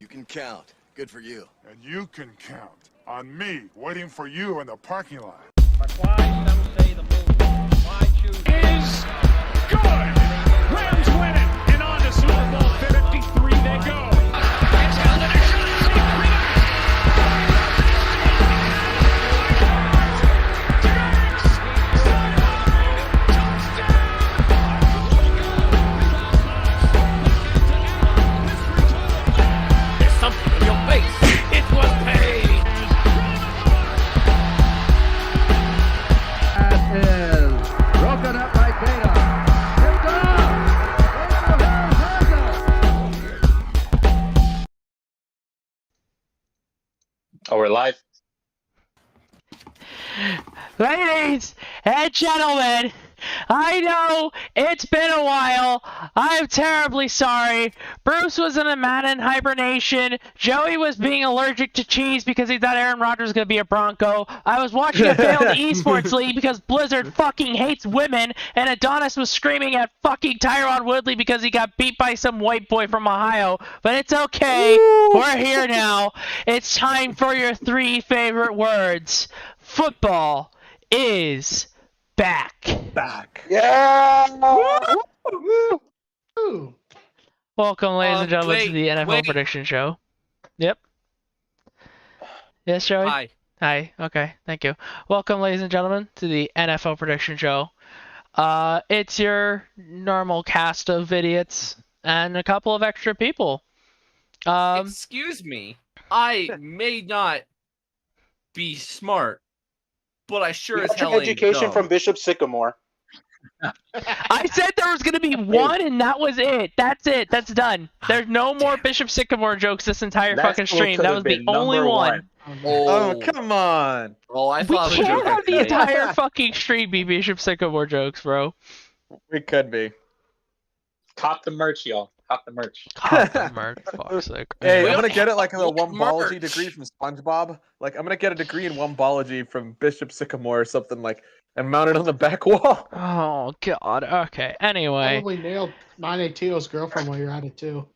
can count. Good for you. And you can count on me waiting for you in the parking lot. But why, some say the movement. Why choose is good. Rams win it, and on to Super Bowl 53 they go. There's something in your face. It was paid. Is broken up by Tatum. Tipped off. Oh, we're live. Ladies and gentlemen, I know it's been a while. I'm terribly sorry. Bruce was in a Madden hibernation. Joey was being allergic to cheese because he thought Aaron Rodgers was going to be a Bronco. I was watching a failed esports league because Blizzard fucking hates women. And Adonis was screaming at fucking Tyron Woodley because he got beat by some white boy from Ohio. But it's okay. We're here now. It's time for your 3 favorite words. Football is back. Yeah. Welcome, ladies and gentlemen, to the NFL wait. Prediction Show. Yep. Yes, Joey? Hi. Hi. Okay, thank you. Welcome, ladies and gentlemen, to the NFL Prediction Show. It's your normal cast of idiots and a couple of extra people. Excuse me. I may not be smart, but I sure as hell ain't Education dumb. from Bishop Sycamore. I said there was going to be one, and that was it. That's it. That's done. There's no more Bishop Sycamore jokes this entire fucking stream. That was the only one. Oh, come on. Oh, I We thought can't have the funny. entire fucking stream be Bishop Sycamore jokes, bro. We could be. Cop the merch, y'all. Cop the merch. God, the merch, fuck's sake. Hey, Well, I'm gonna get it like a what one-bology merch? degree from SpongeBob. Like, I'm gonna get a degree in one-bology from Bishop Sycamore or something like, and mount it on the back wall. Oh god. Okay. Anyway. Probably nailed Monte Teo's girlfriend while you're at it too.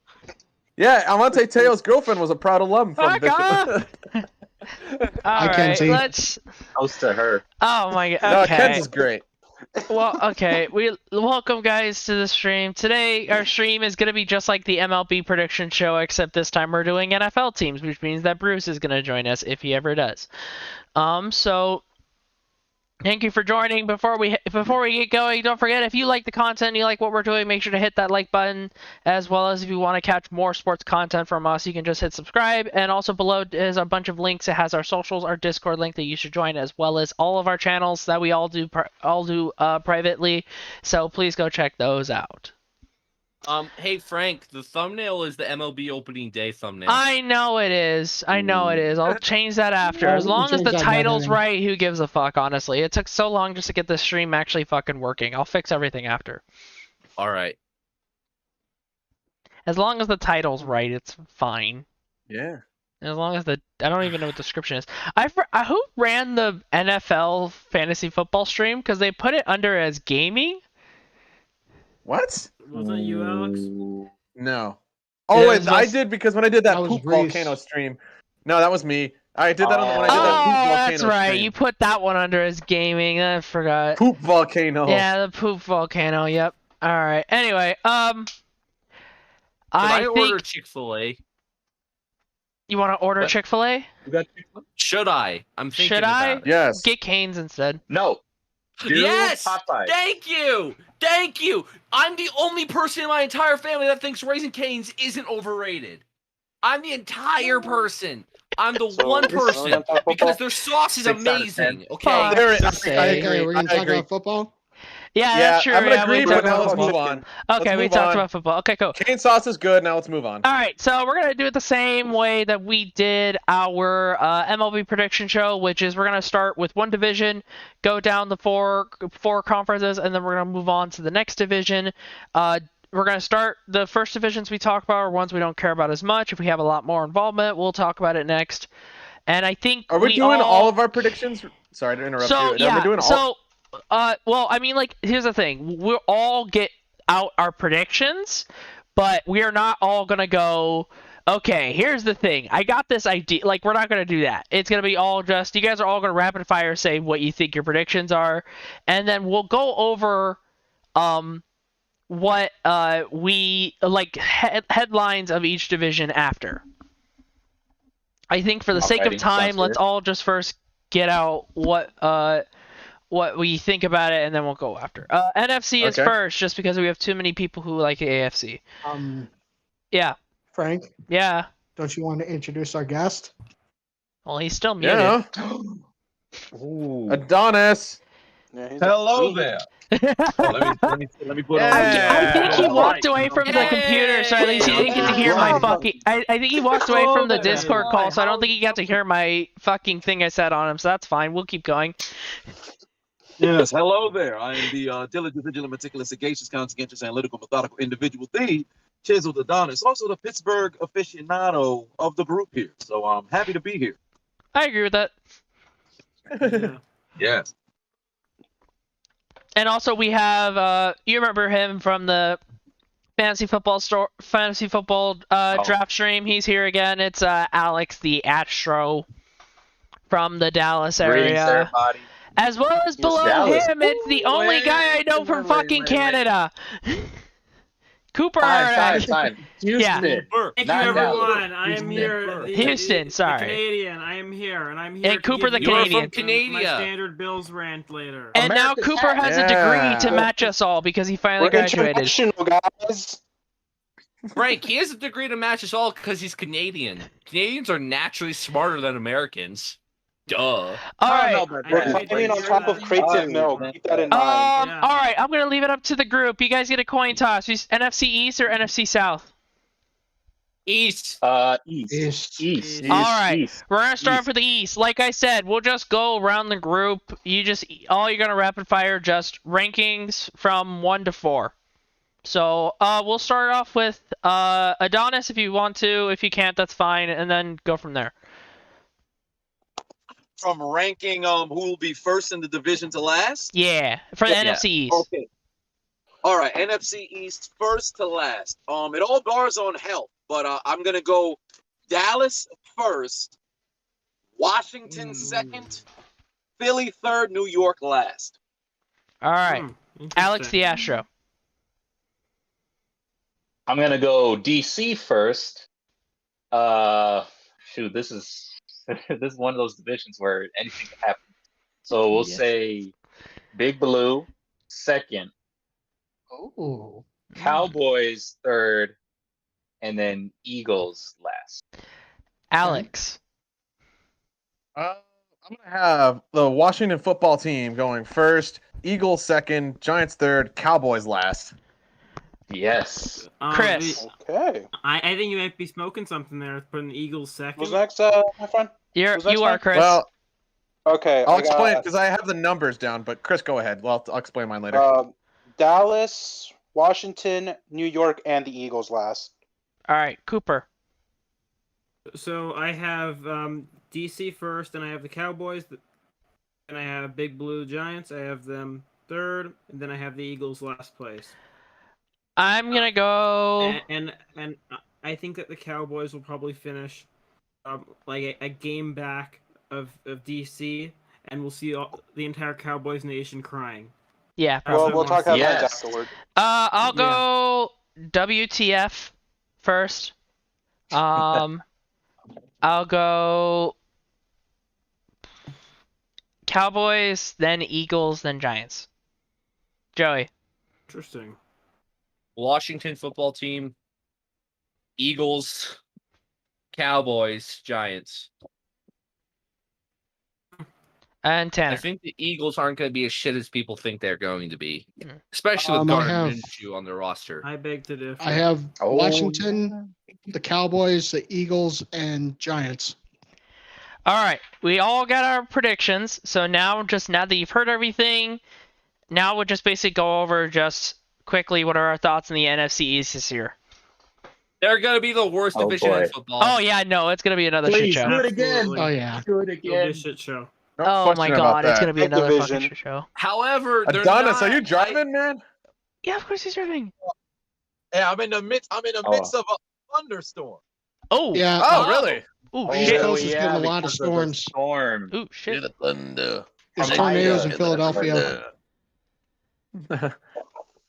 Yeah, Amante Teo's girlfriend was a proud alum from Fuck off! Bishop. I can't Alright, see. let's. Toast to her. Oh my god. No, Okay. Ken's is great. Well, okay. We welcome guys to the stream. Today, our stream is gonna be just like the MLB prediction show, except this time we're doing NFL teams, which means that Bruce is gonna join us if he ever does. So. Thank you for joining. Before we get going, don't forget, if you like the content and you like what we're doing, make sure to hit that like button, as well as if you want to catch more sports content from us, you can just hit subscribe. And also below is a bunch of links. It has our socials, our Discord link that you should join, as well as all of our channels that we all do privately. So please go check those out. Hey Frank, the thumbnail is the MLB opening day thumbnail. I know it is. I know it is. I'll change that after. As long as the title's right, who gives a fuck, honestly. It took so long just to get this stream actually fucking working. I'll fix everything after. All right. As long as the title's right, it's fine. Yeah. As long as I don't even know what the description is. Who ran the NFL fantasy football stream? Because they put it under as gaming. What? Was that you, Alex? No. Yeah, Oh, it wait, was I us. did because when I did that That was poop Reese. volcano stream. No, that was me. I did that on when I did that Oh, poop volcano that's right. stream. You put that one under as gaming. I forgot. Poop volcano. Yeah, the poop volcano. Yep. All right. Anyway, Should I order think Chick-fil-A? you want to order What? Chick-fil-A. You got Should I? I'm thinking Should I? about it. Yes. Get Cane's instead. No. Do Yes! Popeye. Thank you! Thank you! I'm the only person in my entire family that thinks Raising Cane's isn't overrated. I'm the entire person. I'm the So, one this is person on football? because their sauce is 6 out of 10. amazing. Okay. Fuck. There, Just I say- agree. Okay, we're gonna I talk agree. about football. Yeah, Yeah, that's true. I'm gonna Yeah, agree, we but talked now about let's football. move on. Okay, Let's we move talked on. about football. Okay, cool. Cane sauce is good. Now let's move on. All right, so we're gonna do it the same way that we did our MLB prediction show, which is we're gonna start with one division, go down the four conferences, and then we're gonna move on to the next division. We're gonna start the first divisions we talk about are ones we don't care about as much. If we have a lot more involvement, we'll talk about it next. And I think Are we doing all of our predictions? Sorry to interrupt So you. Are we doing all? well, I mean, like, here's the thing: we'll all get out our predictions, but we are not all gonna go Okay, here's the thing. I got this idea. Like, we're not going to do that. It's going to be all just, you guys are all going to rapid fire say what you think your predictions are. And then we'll go over what we, like, headlines of each division after. I think for the sake of Alrighty, time, sounds let's good. all just first get out what we think about it, and then we'll go after. NFC is Okay. first, just because we have too many people who like AFC. Yeah. Frank, Yeah. don't you want to introduce our guest? Well, he's still muted. Yeah. Adonis. Hello there. Let me put on. I think he Yeah. walked away from the computer, so at least he didn't get to hear my fucking. I think he walked away from the Discord call, so I don't think he got to hear my fucking thing I said on him. So that's fine. We'll keep going. Yes, hello there. I am the diligent, vigilant, meticulous, sagacious, conscientious, analytical, methodical individual, the chiseled Adonis, also the Pittsburgh aficionado of the group here. So I'm happy to be here. I agree with that. Yes. And also we have you remember him from the fantasy football draft stream. He's here again. It's Alex the Astro from the Dallas Greetings, area. everybody. As well as below Dallas. him, it's the only guy I know from fucking Canada. Cooper. Time. Yeah. Houston. Thank Not you, everyone. Dallas. I am here. Houston, sorry. The Canadian. I am here, and I'm here. And to Cooper give the you Canadian. from Canada. My standard Bills rant later. And now America's Cooper has a degree to match us all because he finally graduated. International, guys. Frank, he has a degree to match us all because he's Canadian. Canadians are naturally smarter than Americans. Duh. All right. We're claiming on top of crates of milk. Keep that in mind. Yeah. All right. I'm gonna leave it up to the group. You guys get a coin toss. NFC East or NFC South? East. East. All right. We're gonna start for the East. Like I said, we'll just go around the group. You're gonna rapid fire just rankings from 1 to 4. So we'll start off with Adonis if you want to. If you can't, that's fine, and then go from there. From ranking who will be first in the division to last? Yeah, for the Yeah. NFC East. Okay. All right, NFC East first to last. It all bars on health, but I'm gonna go Dallas first, Washington second, Philly third, New York last. All right, Alex Interesting. the Astro. I'm gonna go DC first. This is this is one of those divisions where anything can happen. So we'll say Big Blue second, Oh. Cowboys third, and then Eagles last. Alex. I'm gonna have the Washington football team going first, Eagles second, Giants third, Cowboys last. Yes. Chris. Okay. I think you might be smoking something there. Putting the Eagles second. Who's next, my friend? You Was that are fine? Chris. Well, Okay. I'll explain because I have the numbers down, but Chris, go ahead. Well, I'll explain mine later. Dallas, Washington, New York, and the Eagles last. All right, Cooper. So I have DC first, and I have the Cowboys, and I have Big Blue Giants. I have them third, and then I have the Eagles last place. I'm gonna go. And I think that the Cowboys will probably finish like a game back of DC, and we'll see the entire Cowboys nation crying. Yeah. Well, Probably. we'll talk headlines Yes. afterward. I'll go WTF first. I'll go Cowboys, then Eagles, then Giants. Joey. Interesting. Washington football team, Eagles, Cowboys, Giants. And I Tanner. think the Eagles aren't going to be as shit as people think they're going to be, Mm. especially with I Gardner have- Minshew on their roster. I beg to differ. I have Oh. Washington, the Cowboys, the Eagles, and Giants. All right, we all got our predictions. So now that you've heard everything, now we'll just basically go over just quickly what are our thoughts in the NFC East this year. They're going to be the worst Oh, division in boy. football. Oh yeah, no, it's gonna be another shit show. Absolutely. Oh yeah. It'll be a shit show. No Oh my question about god, it's that. gonna be Big another division. fucking shit show. However, they're Adonis, not, are you driving, man? Yeah, of course he's driving. Yeah, I'm in the midst of a thunderstorm. Oh. Yeah. Oh, really? Ooh, East shit. Coast is getting a lot of because the storms. storm. Ooh, shit. Thunder. There's From tornadoes in Ida. Philadelphia.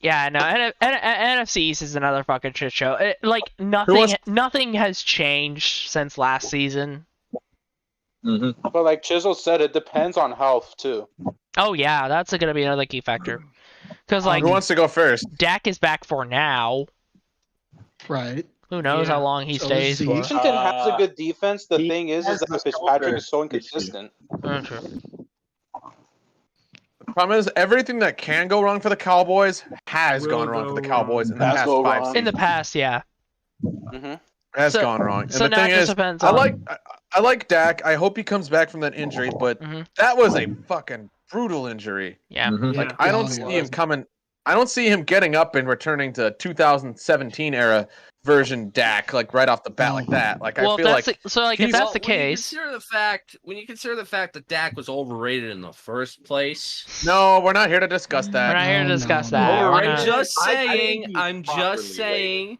Yeah, no, NFC East is another fucking shit show. Like, wants- nothing has changed since last season. Mm-hmm. But like Chisel said, it depends on health too. Oh, yeah, that's going to be another key factor. Because, like, Who wants to go first? Dak is back for now. Right. Who knows Yeah. how long he So stays is for. Washington has a good defense. The he thing is has that the Fitzpatrick shoulder is so issue. inconsistent. True. The problem is everything that can go wrong for the Cowboys has Will gone wrong go for the Cowboys in the Has past go 5 wrong. seasons. In the past, yeah. Hmm Has So- gone wrong. And so the now it thing just is, depends I on- like Dak. I hope he comes back from that injury, but Mhm. that was a fucking brutal injury. Yeah. Mhm. Yeah. I don't Yeah, see it him was. coming. I don't see him getting up and returning to 2017 era version Dak like right off the bat like that. Like Well, I feel like if that's the he's- case, When you consider the fact that Dak was overrated in the first place, no, we're not here to discuss we're that. not here to No, discuss no, that. no. We're I'm not- just I saying. think he's I'm just properly saying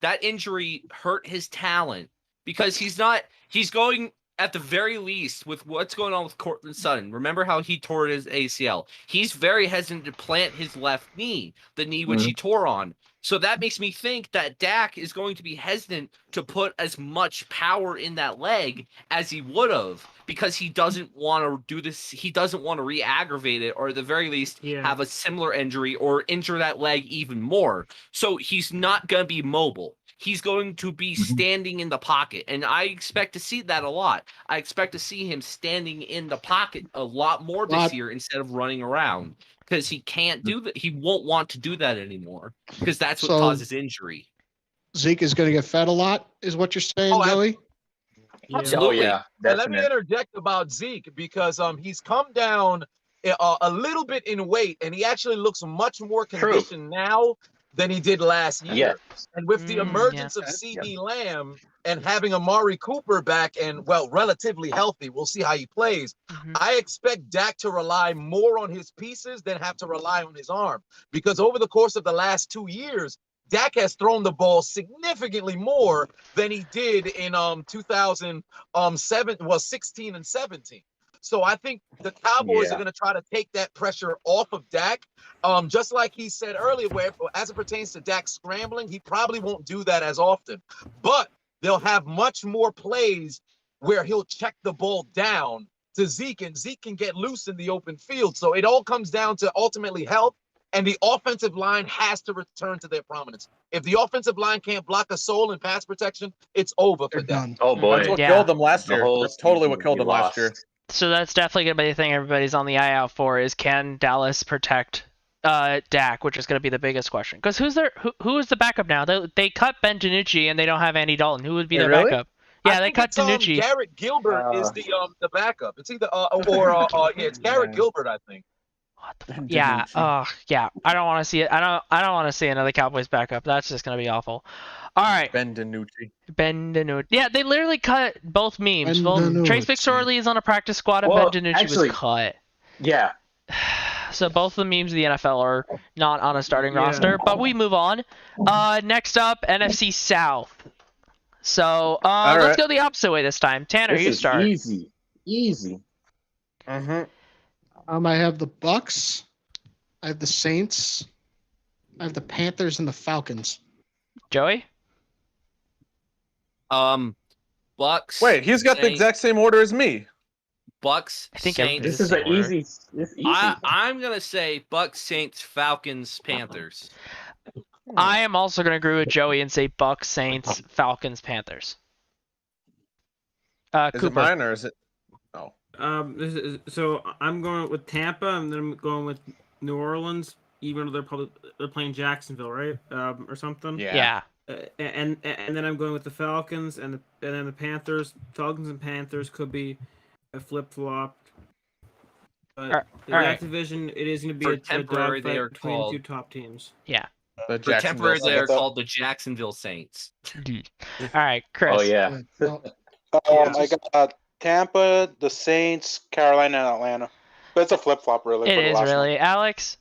that injury hurt his talent because he's not. He's going at the very least with what's going on with Cortland Sutton. Remember how he tore his ACL? He's very hesitant to plant his left knee, the knee which he tore on. So that makes me think that Dak is going to be hesitant to put as much power in that leg as he would have because he doesn't want to do this. He doesn't want to re-aggravate it or at the very least have a similar injury or injure that leg even more. So he's not going to be mobile. He's going to be standing in the pocket. And I expect to see that a lot. I expect to see him standing in the pocket a lot more this year instead of running around. Because he can't do that. He won't want to do that anymore. Because that's what So- causes injury. Zeke is going to get fed a lot, is what you're saying, Oh, Joey? Oh Absolutely. yeah, And let me definitely. interject about Zeke because he's come down a little bit in weight and he actually looks much more conditioned now than he did last year. Yes. And with the emergence of CeeDee Lamb and having Amari Cooper back and relatively healthy, we'll see how he plays. I expect Dak to rely more on his pieces than have to rely on his arm because over the course of the last 2 years, Dak has thrown the ball significantly more than he did in 16 and 17. So I think the Cowboys are going to try to take that pressure off of Dak. Just like he said earlier, where as it pertains to Dak scrambling, he probably won't do that as often. But they'll have much more plays where he'll check the ball down to Zeke, and Zeke can get loose in the open field. So it all comes down to ultimately health. And the offensive line has to return to their prominence. If the offensive line can't block a soul in pass protection, it's over for them. Oh boy, That's what killed them last The year. whole That's totally what season killed he them last year. So that's definitely going to be the thing everybody's on the eye out for is can Dallas protect Dak, which is going to be the biggest question. Because who is the backup now? They cut Ben DiNucci and they don't have Andy Dalton. Who would be their backup? Yeah, they cut DiNucci. Garrett Gilbert is the backup. It's either it's Garrett Gilbert, I think. Yeah. Yeah. I don't want to see it. I don't want to see another Cowboys backup. That's just gonna be awful. All right. Ben DiNucci. Yeah, they literally cut both memes. Ben Well, DiNucci. Trace McSorley is on a practice squad and Well, Ben DiNucci actually- was cut. Yeah. So both the memes of the NFL are not on a starting Yeah. roster. But we move on. Next up, NFC South. So All let's right. go the opposite way this time. Tanner, This you is start. easy. Easy. Mm-hmm. I have the Bucks. I have the Saints. I have the Panthers and the Falcons. Joey? Bucks. Wait, he's got the Saints- exact same order as me. Bucks. I think Saints. This is an Order. easy. This easy. I'm gonna say Bucks, Saints, Falcons, Panthers. I am also going to agree with Joey and say Bucks, Saints, Falcons, Panthers. Is Cooper. it mine or is it? So I'm going with Tampa, and then I'm going with New Orleans, even though they're playing Jacksonville, right? Or something. Yeah. And then I'm going with the Falcons and then the Panthers. Falcons and Panthers could be a flip flop. But All right. that division, it is going to be For a temporary, they are dogfight between called- the two top teams. Yeah. The For temporary, Jacksonville they are Saints. called the Jacksonville Saints. All right, Chris. Oh yeah. I got Tampa, the Saints, Carolina, and Atlanta. But it's a flip flop, really. It for the is last really. Alex?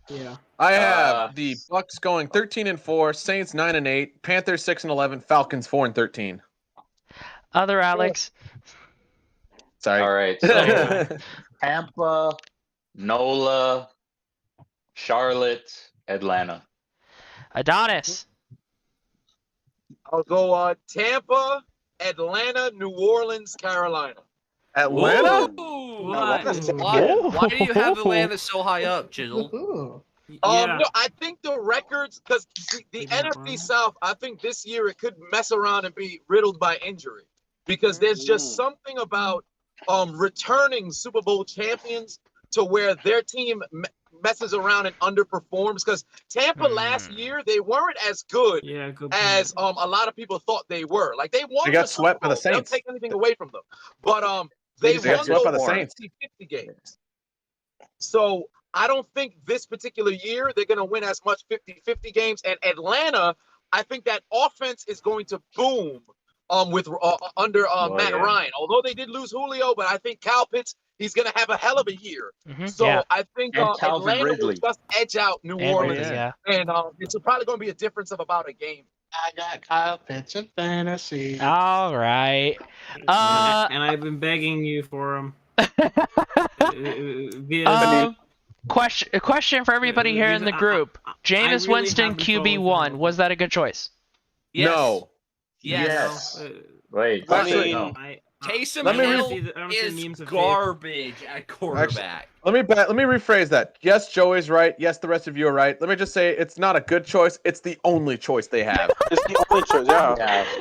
Yeah. I have the Bucks going 13-4, Saints 9-8, Panthers 6-11, Falcons 4-13. Other Alex. Sorry. All right. So Tampa, NOLA, Charlotte, Atlanta. Adonis. I'll go Tampa, Atlanta, New Orleans, Carolina. Atlanta? Ooh, What? why do you have Atlanta so high up, Jizzle? Ooh. Yeah. No, I think the records, because the NFC South, I think this year it could mess around and be riddled by injury, because there's just something about returning Super Bowl champions to where their team messes around and underperforms. Because Tampa last year, they weren't as good as a lot of people thought they were. Like they won. They got the Super swept by the Bowl. They don't Saints. take anything away from them, but they got won swept by those the Saints. 50 games. So I don't think this particular year they're going to win as much 50-50 games. And Atlanta, I think that offense is going to boom with under Matt Ryan. Although they did lose Julio, but I think Kyle Pitts, he's going to have a hell of a year. So I think Atlanta will just edge out New Orleans. And it's probably going to be a difference of about a game. I got Kyle Pitts in fantasy. All right. And I've been begging you for him. A question for everybody here in the group. Jameis Winston QB1, was that a good choice? Yes. No. Yes. Wait. Actually, Taysom Hill is garbage at quarterback. Let me rephrase that. Yes, Joey's right. Yes, the rest of you are right. Let me just say it's not a good choice. It's the only choice they have. It's the only choice,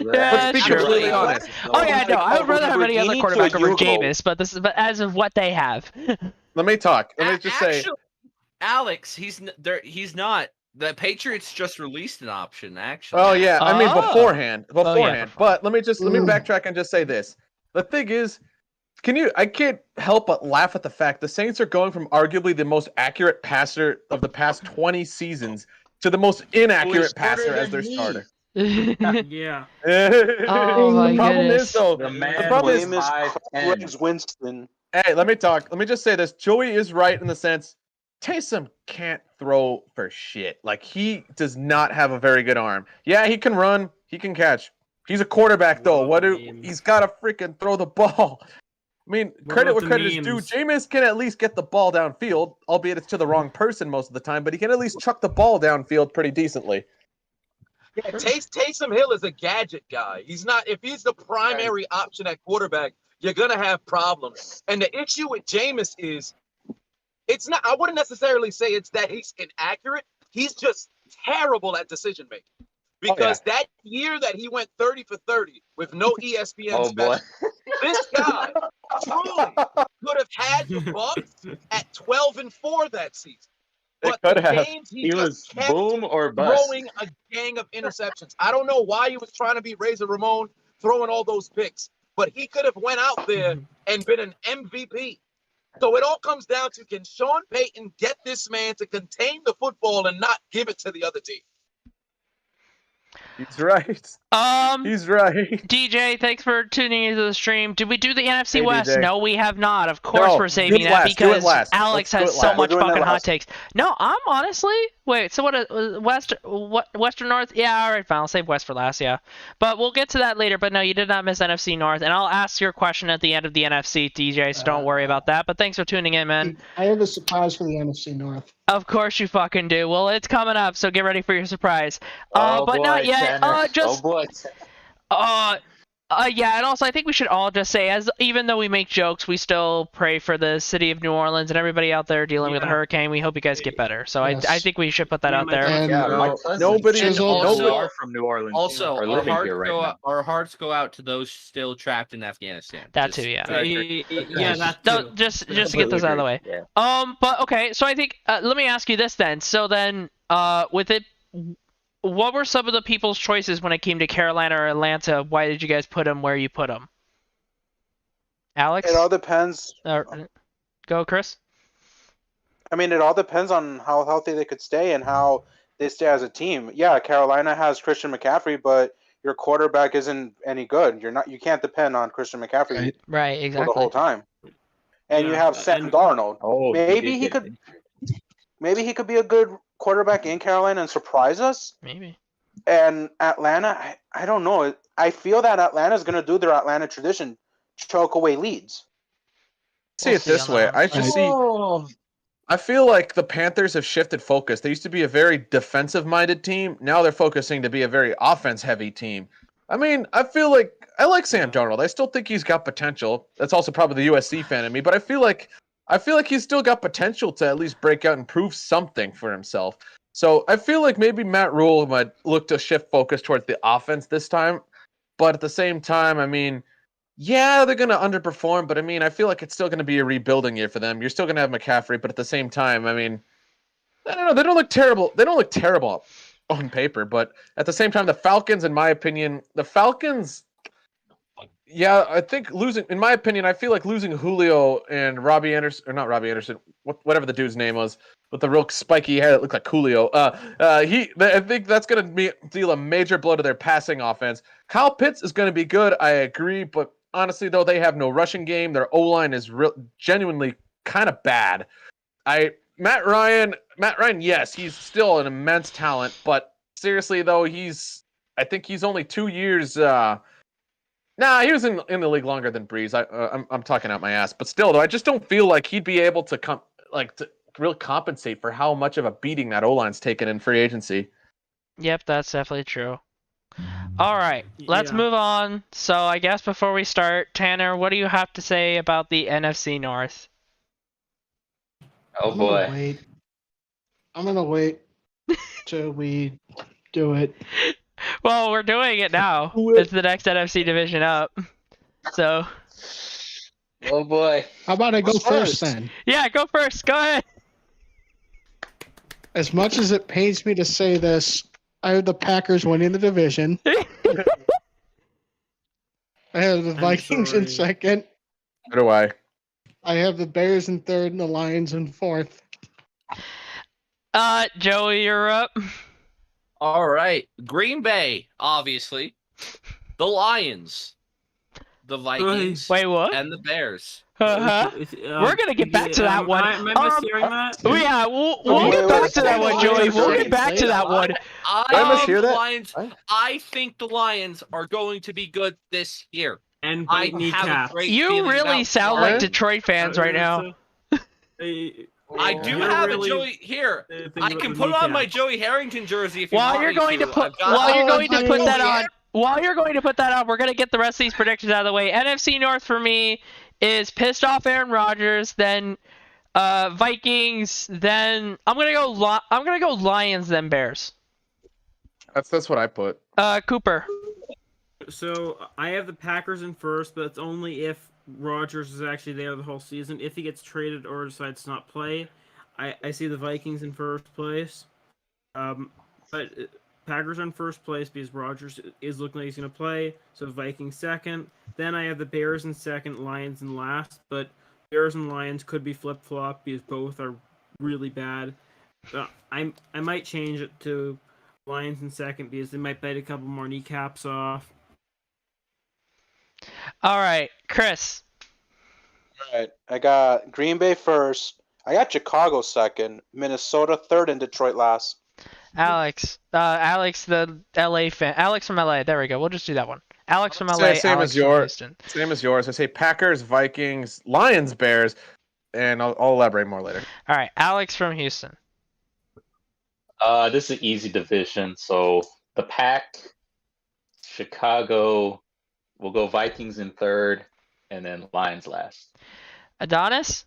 Let's be completely honest. Oh yeah, no, I would rather have any other quarterback over Jameis, but as of what they have. Let me talk. Let me just say, Alex, he's not. The Patriots just released an option, actually. Oh yeah, I mean beforehand. yeah. But let me backtrack and just say this. The thing is, I can't help but laugh at the fact the Saints are going from arguably the most accurate passer of the past 20 seasons to the most inaccurate passer as their starter. Yeah. Oh my the problem goodness. is though, The man the problem is Jameis Winston. Hey, let me talk. Let me just say this. Joey is right in the sense Taysom can't throw for shit. Like, he does not have a very good arm. Yeah, he can run. He can catch. He's a quarterback, though. He's got to freaking throw the ball. I mean, credit where credit is due. Jameis can at least get the ball downfield, albeit it's to the wrong person most of the time, but he can at least chuck the ball downfield pretty decently. Yeah, Taysom Hill is a gadget guy. If he's the primary option at quarterback, you're going to have problems. And the issue with Jameis is, I wouldn't necessarily say it's that he's inaccurate. He's just terrible at decision making. Because that year that he went 30 for 30 with no ESPN special, this guy truly could have had the Bucks at 12-4 that season. But the games he was boom or bust. Throwing a gang of interceptions. I don't know why he was trying to be Razor Ramon throwing all those picks, but he could have went out there and been an MVP. So it all comes down to, can Sean Payton get this man to contain the football and not give it to the other team? He's right. He's right. DJ, thanks for tuning into the stream. Did we do the NFC West? DJ. No, we have not. Of course we're saving that because Alex has so much fucking hot takes. No, I'm honestly... Wait, so West or North? Yeah, all right, fine. I'll save West for last, yeah. But we'll get to that later. But no, you did not miss NFC North. And I'll ask your question at the end of the NFC, DJ, so don't worry about that. But thanks for tuning in, man. I have a surprise for the NFC North. Of course you fucking do. Well, it's coming up, so get ready for your surprise. But boy, not yet. Tanner. Yeah, and also I think we should all just say, even though we make jokes, we still pray for the city of New Orleans and everybody out there dealing with the hurricane. We hope you guys get better. So I think we should put that out there. Nobody from New Orleans. Also, our hearts go out to those still trapped in Afghanistan. That too, yeah. That too. Just to get those out of the way. Yeah. But okay, so I think let me ask you this then. So then, with it. What were some of the people's choices when it came to Carolina or Atlanta? Why did you guys put them where you put them? Alex? It all depends. Go, Chris. I mean, it all depends on how healthy they could stay and how they stay as a team. Yeah, Carolina has Christian McCaffrey, but your quarterback isn't any good. You can't depend on Christian McCaffrey exactly for the whole time. And you have Sam Darnold. Maybe he could maybe he could be a good quarterback in Carolina and surprise us. Maybe. And Atlanta, I don't know. I feel that Atlanta's going to do their Atlanta tradition, choke away leads. See it this way. I feel like the Panthers have shifted focus. They used to be a very defensive-minded team. Now they're focusing to be a very offense-heavy team. I mean, I feel like I like Sam Darnold. I still think he's got potential. That's also probably the USC fan in me, but I feel like he's still got potential to at least break out and prove something for himself. So I feel like maybe Matt Rule might look to shift focus towards the offense this time. But at the same time, I mean, yeah, they're going to underperform, but I mean, I feel like it's still going to be a rebuilding year for them. You're still going to have McCaffrey, but at the same time, I mean, I don't know. They don't look terrible. They don't look terrible on paper, but at the same time, the Falcons, in my opinion, yeah, I think in my opinion, I feel like losing Julio and Robbie Anderson, or not Robbie Anderson, whatever the dude's name was, with the real spiky hair that looked like Julio. I think that's going to deal a major blow to their passing offense. Kyle Pitts is going to be good, I agree, but honestly, though, they have no rushing game. Their O-line is genuinely kind of bad. Matt Ryan, yes, he's still an immense talent, but seriously, though, I think he's only 2 years. He was in the league longer than Breeze. I'm talking out my ass, but still, though, I just don't feel like he'd be able to really compensate for how much of a beating that O-line's taken in free agency. Yep, that's definitely true. All right, let's move on. So I guess before we start, Tanner, what do you have to say about the NFC North? Oh boy. I'm gonna wait till we do it. Well, we're doing it now. It's the next NFC division up. So. Oh boy. How about I go first then? Yeah, go first. Go ahead. As much as it pains me to say this, I have the Packers winning the division. I have the Vikings in second. So do I. I have the Bears in third and the Lions in fourth. Joey, you're up. All right. Green Bay, obviously. The Lions. The Vikings. Wait, what? And the Bears. We're gonna get back to that one. Am I mishearing that? Yeah, we'll get back to that one, Joey. We'll get back to that one. I think the Lions are going to be good this year. And I have a great You feeling really about sound like Detroit fans right now. I do have a Joey here. I can put on my Joey Harrington jersey if you want me to. While you're going to put that on, we're gonna get the rest of these predictions out of the way. NFC North for me is pissed off Aaron Rodgers, then Vikings, then I'm gonna go Lions, then Bears. That's what I put. Cooper. So I have the Packers in first, but it's only if Rodgers is actually there the whole season. If he gets traded or decides to not play, I see the Vikings in first place. But Packers are in first place because Rodgers is looking like he's going to play. So Vikings second. Then I have the Bears in second, Lions in last. But Bears and Lions could be flip-flop because both are really bad. I might change it to Lions in second because they might bite a couple more kneecaps off. All right, Chris. All right, I got Green Bay first. I got Chicago second, Minnesota third, and Detroit last. Alex, the LA fan. Alex from LA. There we go. We'll just do that one. Alex from LA. Same Alex as yours. Houston. Same as yours. I say Packers, Vikings, Lions, Bears, and I'll elaborate more later. All right, Alex from Houston. This is an easy division. So the Pack, Chicago, we'll go Vikings in third, and then Lions last. Adonis?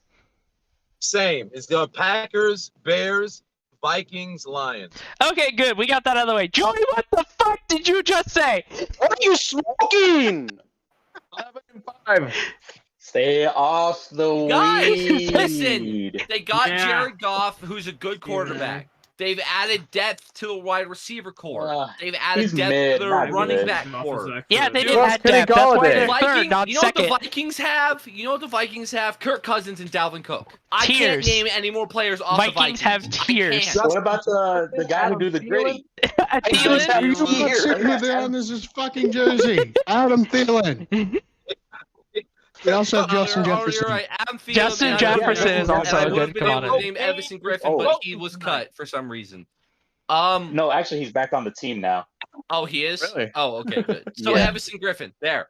Same. It's the Packers, Bears, Vikings, Lions. Okay, good. We got that out of the way. Joey, what the fuck did you just say? What are you smoking? 11-5. Stay off the weed. Listen. They got Jared Goff, who's a good quarterback. They've added depth to the wide receiver core. They've added depth to their running back core. Yeah, they did add depth. That's why they're third, not you know second. what the Vikings have? You know what the Vikings have? Kirk Cousins and Dalvin Cook. I can't name any more players off the Vikings. Have tiers. What about the guy who do the gritty? Thielen. This is fucking jersey. Adam Thielen. We also have Justin Jefferson. You're right. Adam Thielen, Justin and Jefferson and is also I a would good have been able to commodity. name Everson Griffin, Oh. but he was cut for some reason. No, actually, he's back on the team now. Oh, he is? Really? Oh, okay, good. So Yeah. Everson Griffin, there.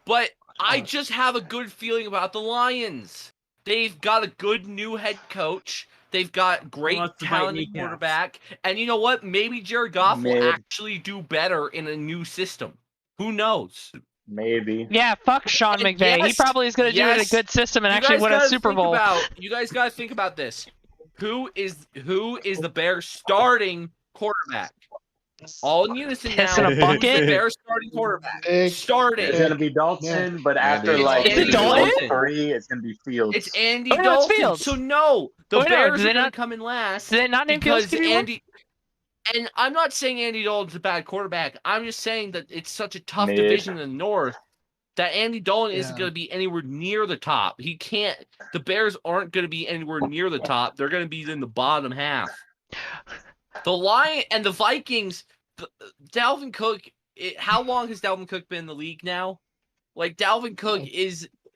But I just have a good feeling about the Lions. They've got a good new head coach. They've got great Well, that's the talented kneecaps. quarterback. And you know what? Maybe Jared Goff will Mid. actually do better in a new system. Who knows? Maybe. Yeah, fuck Sean And McVay. He yes, probably is going to do it in a yes, good system and you actually guys win a gotta Super think Bowl. you guys got to think about this. Who is the Bears starting quarterback? All in unison Piss now. in a bucket? Who's the Bears starting quarterback? Big. Starting. It's gonna be Dalton, but after Andy like Dalton. Dalton 3, it's gonna be Fields. It's Andy Oh, no, it's Dalton. Fields. So no, the Oh, no, Bears did are they going not- to come in last. Did they not name Fields because QB1? Andy. And I'm not saying Andy Dalton's a bad quarterback. I'm just saying that it's such a tough Mid. division in the North that Andy Dalton isn't Yeah. going to be anywhere near the top. He can't. The Bears aren't going to be anywhere near the top. They're going to be in the bottom half. The Lions and the Vikings. Dalvin Cook. How long has Dalvin Cook been in the league now? Like Dalvin Cook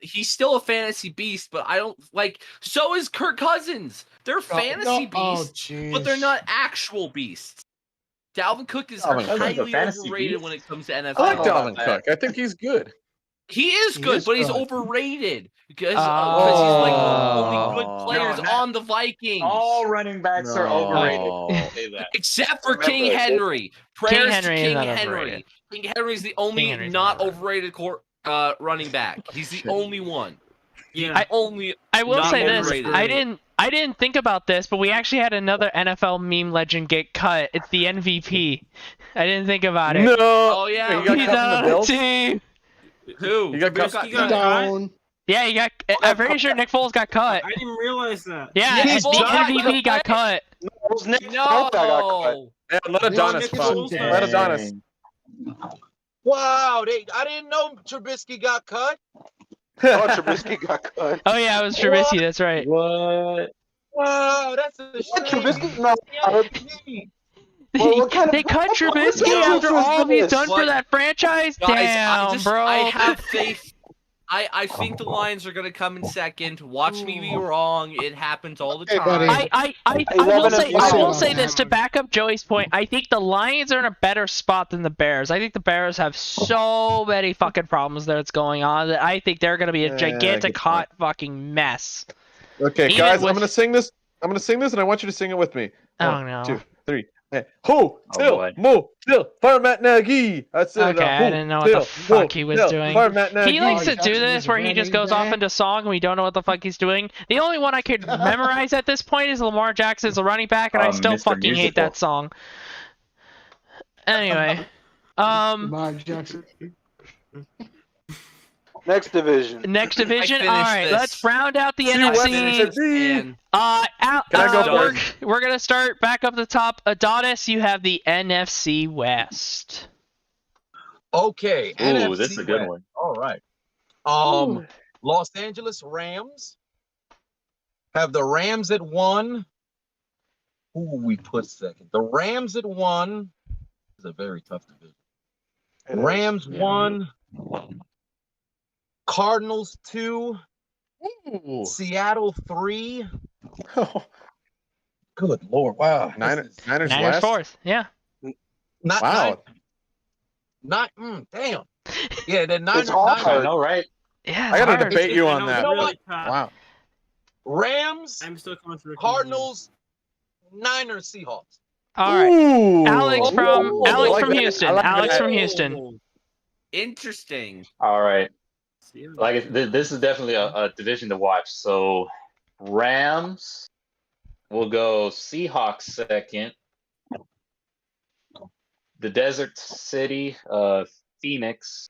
he's still a fantasy beast, but I don't like. So is Kirk Cousins. They're fantasy beasts, but they're not actual beasts. Dalvin Cook is Dalvin Cook's a highly fantasy overrated beast? when it comes to NFL. I like know about Dalvin that. Cook. I think he's good. He is He good, is but he's good. overrated because he's Oh. like one of the only good players No, not- on the Vikings. All running backs are overrated. No. Say that. Except for Remember, King it- Henry. Prayers Henry to is King not Henry. overrated. King Henry's the only Henry's not not overrated running back. He's the only one. Yeah. I will Not say this. overrated. I didn't think about this, but we actually had another NFL meme legend get cut. It's the MVP. I didn't think about it. No. Oh, yeah. He got He's cut from on the the Bills. team. Who? He got cut. Trubisky got cut? Down. Yeah, he got. I'm pretty sure Nick Foles got cut. I didn't realize that. Yeah, Nick and the Foles MVP got cut. It was Nick Folk that got cut. No. Yeah, let Adonis Nick fuck. Foles Let Adonis. Wow, I didn't know Trubisky got cut. Oh, Trubisky got cut. Oh yeah, it was Trubisky. That's right. What? Wow, that's a What, shame. Trubisky? No. They cut Trubisky after all he's done for that franchise. Guys, Damn, bro. I have faith. I think the Lions are going to come in second. Watch me be wrong. It happens all the Okay, time. buddy. I will say this to back up Joey's point. I think the Lions are in a better spot than the Bears. I think the Bears have so many fucking problems that's going on that I think they're going to be a gigantic good hot fucking mess. Okay, Even guys, with- I'm gonna sing this. and I want you to sing it with me. Oh, One, no. 2, 3. Hey, ho, till, boy. mo, till, Farmat Nagy. That's it. Okay, I didn't know what the fuck he was doing. Farmat Nagy. He likes to Jackson do this is where he just running goes off back. into song and we don't know what the fuck he's doing. The only one I could memorize at this point is Lamar Jackson's a running back, and I still Mr. fucking hate Musical. that song. Anyway, Lamar Jackson. Next division. next division. finished All right, this. let's round out the See NFC. West. And Can I go first? we're gonna start back up the top. Adonis, you have the NFC West. Okay. Ooh, NFC this is a good West. one. All right. Los Angeles Rams have the Rams at 1. Who will we put second? The Rams at 1 is a very tough division. It is. Rams 1. Cardinals 2. Ooh. Seattle 3. Good Lord. Wow. Niners Niners last. fourth. Yeah. Not Wow. damn. Yeah, the Niners. It's hard. I know, right? Yeah. I gotta hard. debate you I on know, that. it's really what? tough. Wow. Rams, I'm still going through. Cardinals, Niners, Seahawks. All right. Ooh. Alex from Ooh. I Alex like from that. Houston. I like Alex that. from Houston. interesting. All right. See you. Like this is definitely a division to watch. So Rams will go Seahawks second. The Desert City, Phoenix,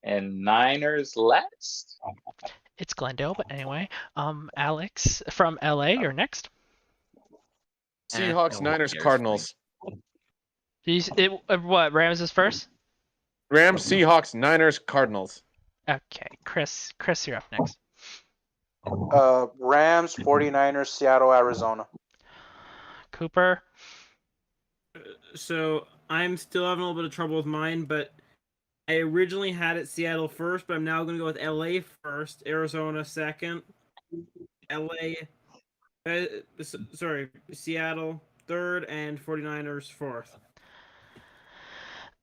and Niners last. It's Glendale, but anyway. Alex from LA, you're next. Seahawks, No one Niners, cares. Cardinals. What? Rams is first. Rams, Seahawks, Niners, Cardinals. Okay, Chris, you're up next. Rams, 49ers, Seattle, Arizona. Cooper. So I'm still having a little bit of trouble with mine, but I originally had it Seattle first, but I'm now going to go with LA first, Arizona second, Seattle third, and 49ers fourth.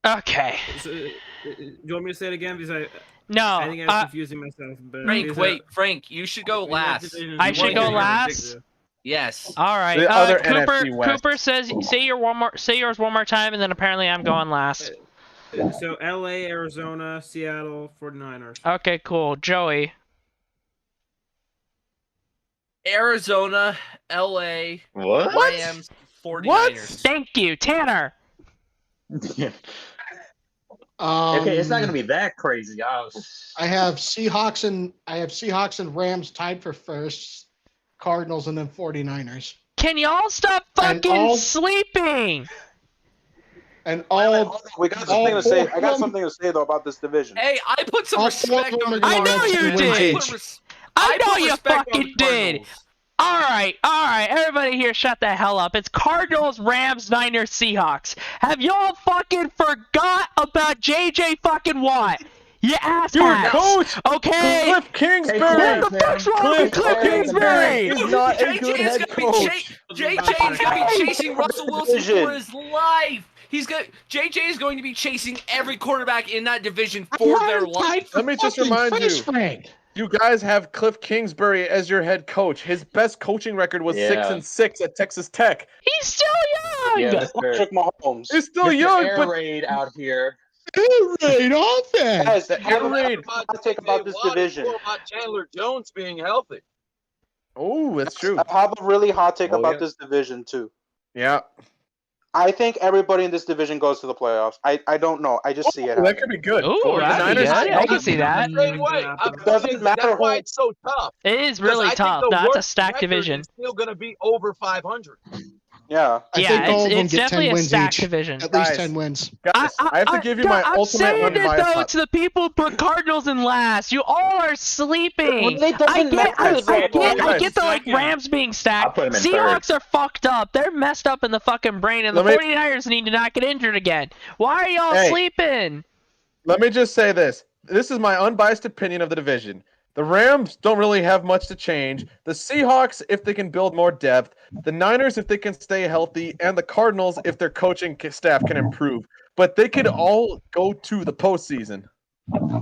Okay. So, do you want me to say it again? Because No. I think I was confusing myself. But Frank, you should go last. I should go last? Yes. All right. The other Cooper, NFC West. Cooper says, say yours one more time, and then apparently I'm going last. So LA, Arizona, Seattle, 49ers. Okay, cool. Joey. Arizona, LA, What? Rams, 49ers. What? Thank you. Tanner. Okay, it's not gonna be that crazy. I have Seahawks and Rams tied for first, Cardinals, and then 49ers. Can y'all stop fucking sleeping? And all we got something to say. I got something to say though about this division. Hey, I put some respect on the I know you did. I know you respect on fucking the did. Cardinals. All right. Everybody here, shut the hell up. It's Cardinals, Rams, Niners, Seahawks. Have y'all fucking forgot about JJ fucking Watt? You assholes. Your coach, okay. Cliff Kingsbury. What the fuck's wrong with Cliff Kingsbury? He's not a good head coach. JJ is going to be chasing Russell Wilson for his life. JJ is going to be chasing every quarterback in that division for their life. Let me just remind you. You guys have Cliff Kingsbury as your head coach. His best coaching record was 6-6 at Texas Tech. He's still young. Yeah, Patrick Mahomes. He's still Mr. young, Air but Raid out here. Air Raid offense. Guys, the air raid. Take about this division. About Chandler Jones being healthy. Oh, that's true. I have a really hot take about this division too. Yeah. I think everybody in this division goes to the playoffs. I don't know. I just see it. That could be good. Ooh, I can see that. Same way. Doesn't matter That's why who. it's so tough. It is really tough. That's a stacked division. It's still going to be over 500. Yeah. I think all of them it's get definitely 10 a wins stacked each. division. At least Guys. 10 wins. Guys, I have to give you my I'm ultimate saying this unbiased though thought. to the people who put Cardinals in last. You all are sleeping. It doesn't matter. I get the like Rams being stacked. put 'em in Seahawks are fucked up. They're messed up in the fucking brain, and the 49ers need to not get injured again. Why are y'all sleeping? Let me just say this. This is my unbiased opinion of the division. The Rams don't really have much to change. The Seahawks, if they can build more depth. The Niners, if they can stay healthy. And the Cardinals, if their coaching staff can improve. But they could all go to the postseason.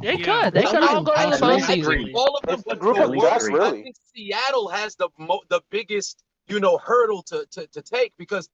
They could. They could all go to the postseason. All of them. a group of guys, I really. think Seattle has the biggest, hurdle to take because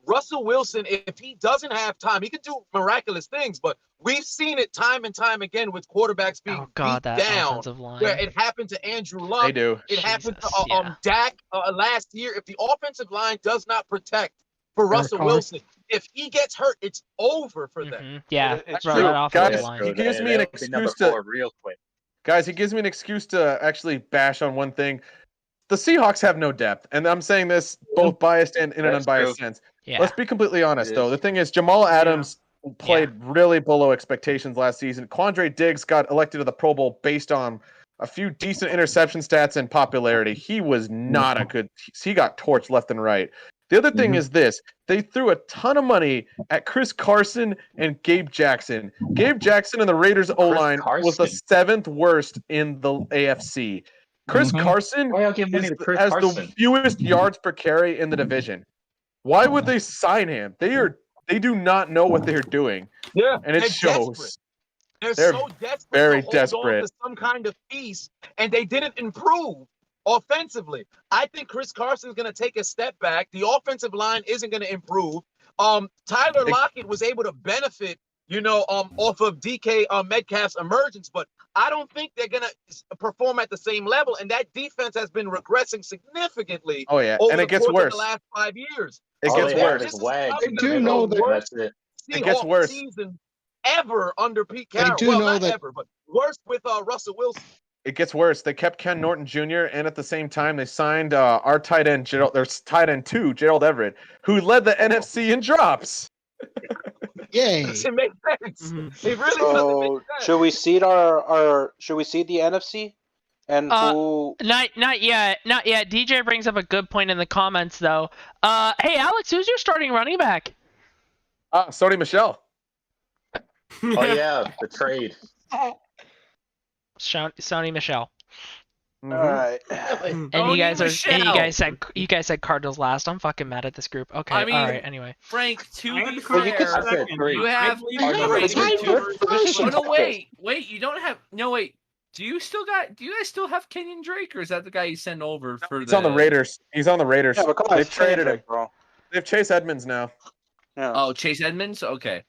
Russell Wilson, if he doesn't have time, he can do miraculous things, but we've seen it time and time again with quarterbacks being beat down. Offensive line. Where it happened to Andrew Luck. They do. It happened to Dak last year. If the offensive line does not protect for Russell Wilson, if he gets hurt, it's over for them. Yeah, That's run true. that offensive Guys, line. he gives me an excuse to real quick. Guys, he gives me an excuse to actually bash on one thing. The Seahawks have no depth, and I'm saying this both biased and in an unbiased sense. Yeah. Let's be completely honest, though. The thing is, Jamal Adams played really below expectations last season. Quandre Diggs got elected to the Pro Bowl based on a few decent interception stats and popularity. He was not a good – he got torched left and right. The other thing is this. They threw a ton of money at Chris Carson and Gabe Jackson. Gabe Jackson and the Raiders O-line was the 7th worst in the AFC. Chris Carson has the fewest yards per carry in the division. Why would they sign him? They do not know what they're doing. Yeah, and it shows. Desperate. They're so desperate very to hold desperate. on to some kind of piece, and they didn't improve offensively. I think Chris Carson's going to take a step back. The offensive line isn't going to improve. Tyler Lockett was able to benefit, off of DK Metcalf's emergence, but I don't think they're going to perform at the same level. And that defense has been regressing significantly. Oh yeah, over and it gets the course worse. of the last 5 years. It gets worse. I do know that it gets worse. Season ever under Pete I Carroll. do Well, know not that- ever, but worse with Russell Wilson. It gets worse. They kept Ken Norton Jr. and at the same time they signed our tight end, their tight end 2, Gerald Everett, who led the NFC in drops. Yay! It makes sense. It really doesn't So make sense. should we seed should we seed the NFC? And who? Not yet. DJ brings up a good point in the comments though. Hey Alex, who's your starting running back? Sony Michel. Oh yeah, the trade. Sony Michelle. All right. And Sony you guys Michel. said Cardinals last. I'm fucking mad at this group. Okay, I mean, all right. Anyway, Frank, to I be have Cardinals fair, second. you have Cardinals Oh no, wait, you don't have. No, wait. Do you guys still have Kenyon Drake, or is that the guy you sent over for He's on the Raiders. He's on the Raiders. Yeah, but come on, They've traded him. Drake, bro. They have Chase Edmonds now. Yeah. Oh, Chase Edmonds. Okay.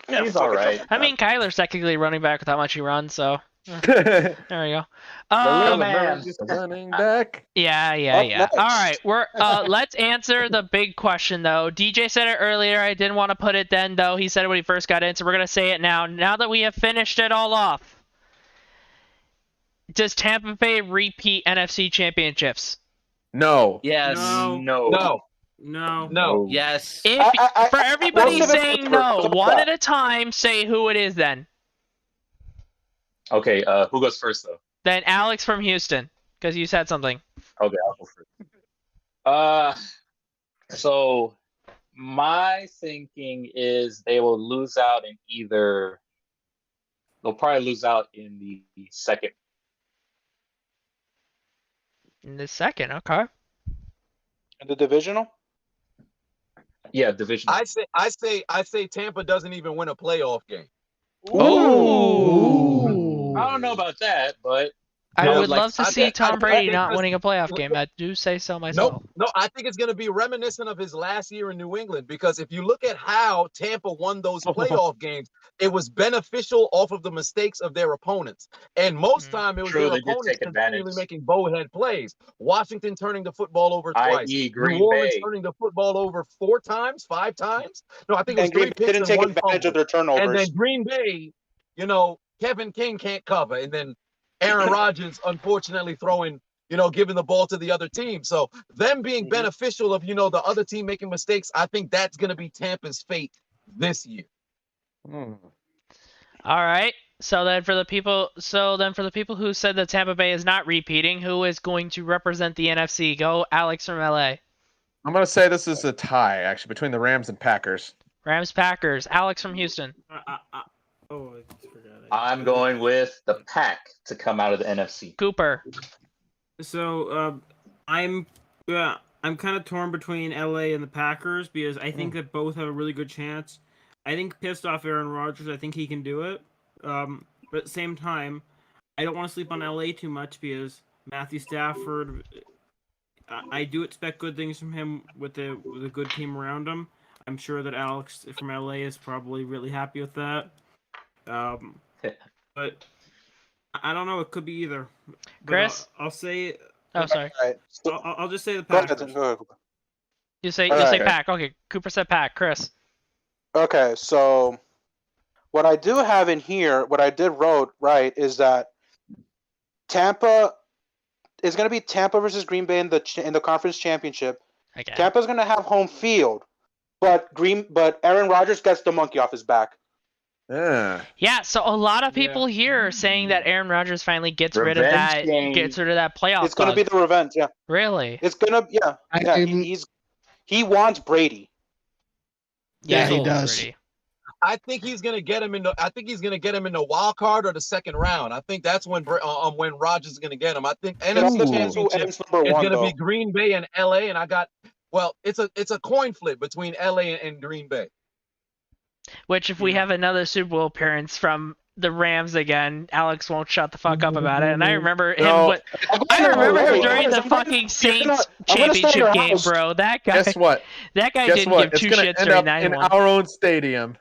Yeah, He's all right. I mean, Kyler's technically running back with how much he runs, so there we go. little man. Just running back. Yeah. Next. All right, we're let's answer the big question though. DJ said it earlier. I didn't want to put it then though. He said it when he first got in, so we're gonna say it now. Now that we have finished it all off, does Tampa Bay repeat NFC championships? No. Yes. No. Yes. If for everybody most of it- saying no, one at a time, say who it is then. Okay, who goes first though? Then Alex from Houston, because you said something. Okay, I'll go first. So my thinking is they will lose out in either. They'll probably lose out in the second. In the second, okay. The divisional. Yeah, division. I say Tampa doesn't even win a playoff game. Ooh. I don't know about that, but I No, would like, love to I see think- Tom I Brady think not this- winning a playoff game. I do say so myself. No, I think it's going to be reminiscent of his last year in New England because if you look at how Tampa won those playoff games, it was beneficial off of the mistakes of their opponents. And most time it was True, their they did opponents take advantage. continually making bowhead plays. Washington turning the football over twice. i.e. Green New Orleans Bay. turning the football over 4 times, 5 times. No, I think it was And Green 3 Bay picks didn't and take 1 advantage of fumble. their turnovers. And then Green Bay, Kevin King can't cover. And then Aaron Rodgers, unfortunately, giving the ball to the other team. So them being beneficial of, the other team making mistakes, I think that's going to be Tampa's fate this year. All right. So then for the people who said that Tampa Bay is not repeating, who is going to represent the NFC? Go Alex from LA. I'm gonna say this is a tie actually between the Rams and Packers. Rams Packers. Alex from Houston. I just forgot. I'm going with the Pack to come out of the NFC. Cooper. So I'm kind of torn between LA and the Packers because I think that both have a really good chance. I think pissed off Aaron Rodgers. I think he can do it. But at the same time, I don't want to sleep on LA too much because Matthew Stafford. I do expect good things from him with a good team around him. I'm sure that Alex from LA is probably really happy with that. But I don't know. It could be either. But Chris? I'll say. Oh, sorry. All right. I'll just say the Go ahead. Packers. Go ahead. You say Alright. Pack. Okay. Cooper said Pack. Chris. Okay, so what I do have in here, what I did wrote right is that Tampa is going to be Tampa versus Green Bay in the conference championship. Okay. Tampa's going to have home field, but Aaron Rodgers gets the monkey off his back. Yeah, so a lot of people here are saying that Aaron Rodgers finally gets rid of Revenge game. that playoff. It's going to be the revenge, yeah. Really? It's going to he wants Brady. Yeah, he so does. pretty. I think he's gonna get him in the wild card or the second round. I think that's when Rodgers is gonna get him. I think NFC Championship is gonna be Green Bay and LA, and it's a coin flip between LA and Green Bay. Which, if we have another Super Bowl appearance from the Rams again, Alex won't shut the fuck up about it. And I remember him. I remember during the fucking Saints championship game, bro. That guy. Guess what? That guy didn't give two shits during that in one. our own stadium.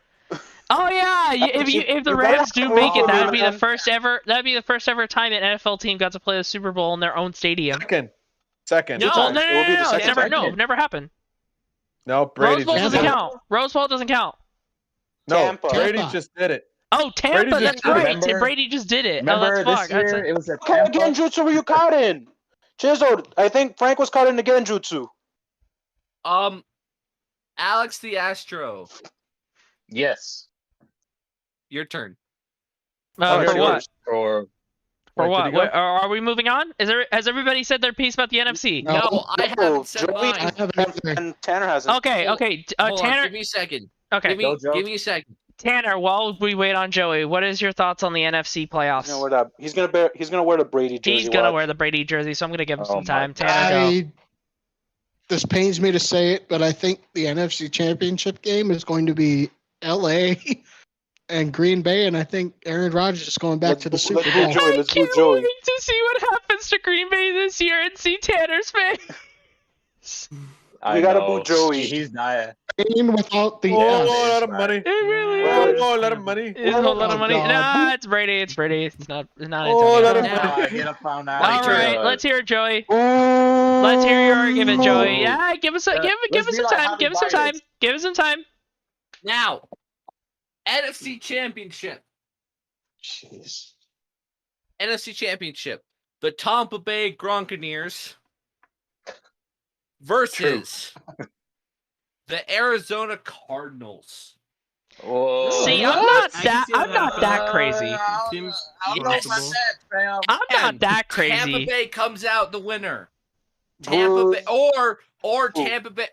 Oh yeah, if the Rams do make it, that'd be the first ever. That'd be the first ever time an NFL team got to play the Super Bowl in their own stadium. Second. No, it's never happened. No, Brady Rose Bowl doesn't count. Rose Bowl doesn't count. No, Brady just did it. Oh, Tampa, Brady that's just right. remember- Brady just did it. Remember Oh, that's this fuck. year it was at What kind of Tampa? genjutsu were you caught in? Chiseled. I think Frank was caught in the genjutsu. Alex the Astro. Yes. Your turn. For what? Or For what? did he go? Are we moving on? Has everybody said their piece about the NFC? No, I haven't said Joey mine. and Tanner hasn't. Okay. Hold on, Tanner. give me a second. Okay. Give me a second. Tanner, while we wait on Joey, what is your thoughts on the NFC playoffs? He's gonna wear the Brady jersey. He's gonna watch. wear the Brady jersey, so I'm gonna give him some my time. Tanner, go. This pains me to say it, but I think the NFC Championship game is going to be LA and Green Bay, and I think Aaron Rodgers is going back to the Super Bowl. I can't wait to see what happens to Green Bay this year and see Tanner's face. We gotta boo Joey. He's dying. Without the let him money. It really let him money. It's a lot of money. Nah, it's Brady. It's Brady. It's not Oh, let him Antonio. money. All right, let's hear it, Joey. Let's hear your argument, Joey. Yeah, give us some time. Give us some time. Give us some time. Now, NFC Championship. Jeez. NFC Championship. The Tampa Bay Gronkaneers versus the Arizona Cardinals. Whoa. See, I'm not that crazy. Seems I don't know about that, fam. I'm not that Tampa crazy. Bay comes out the winner. Tampa Bay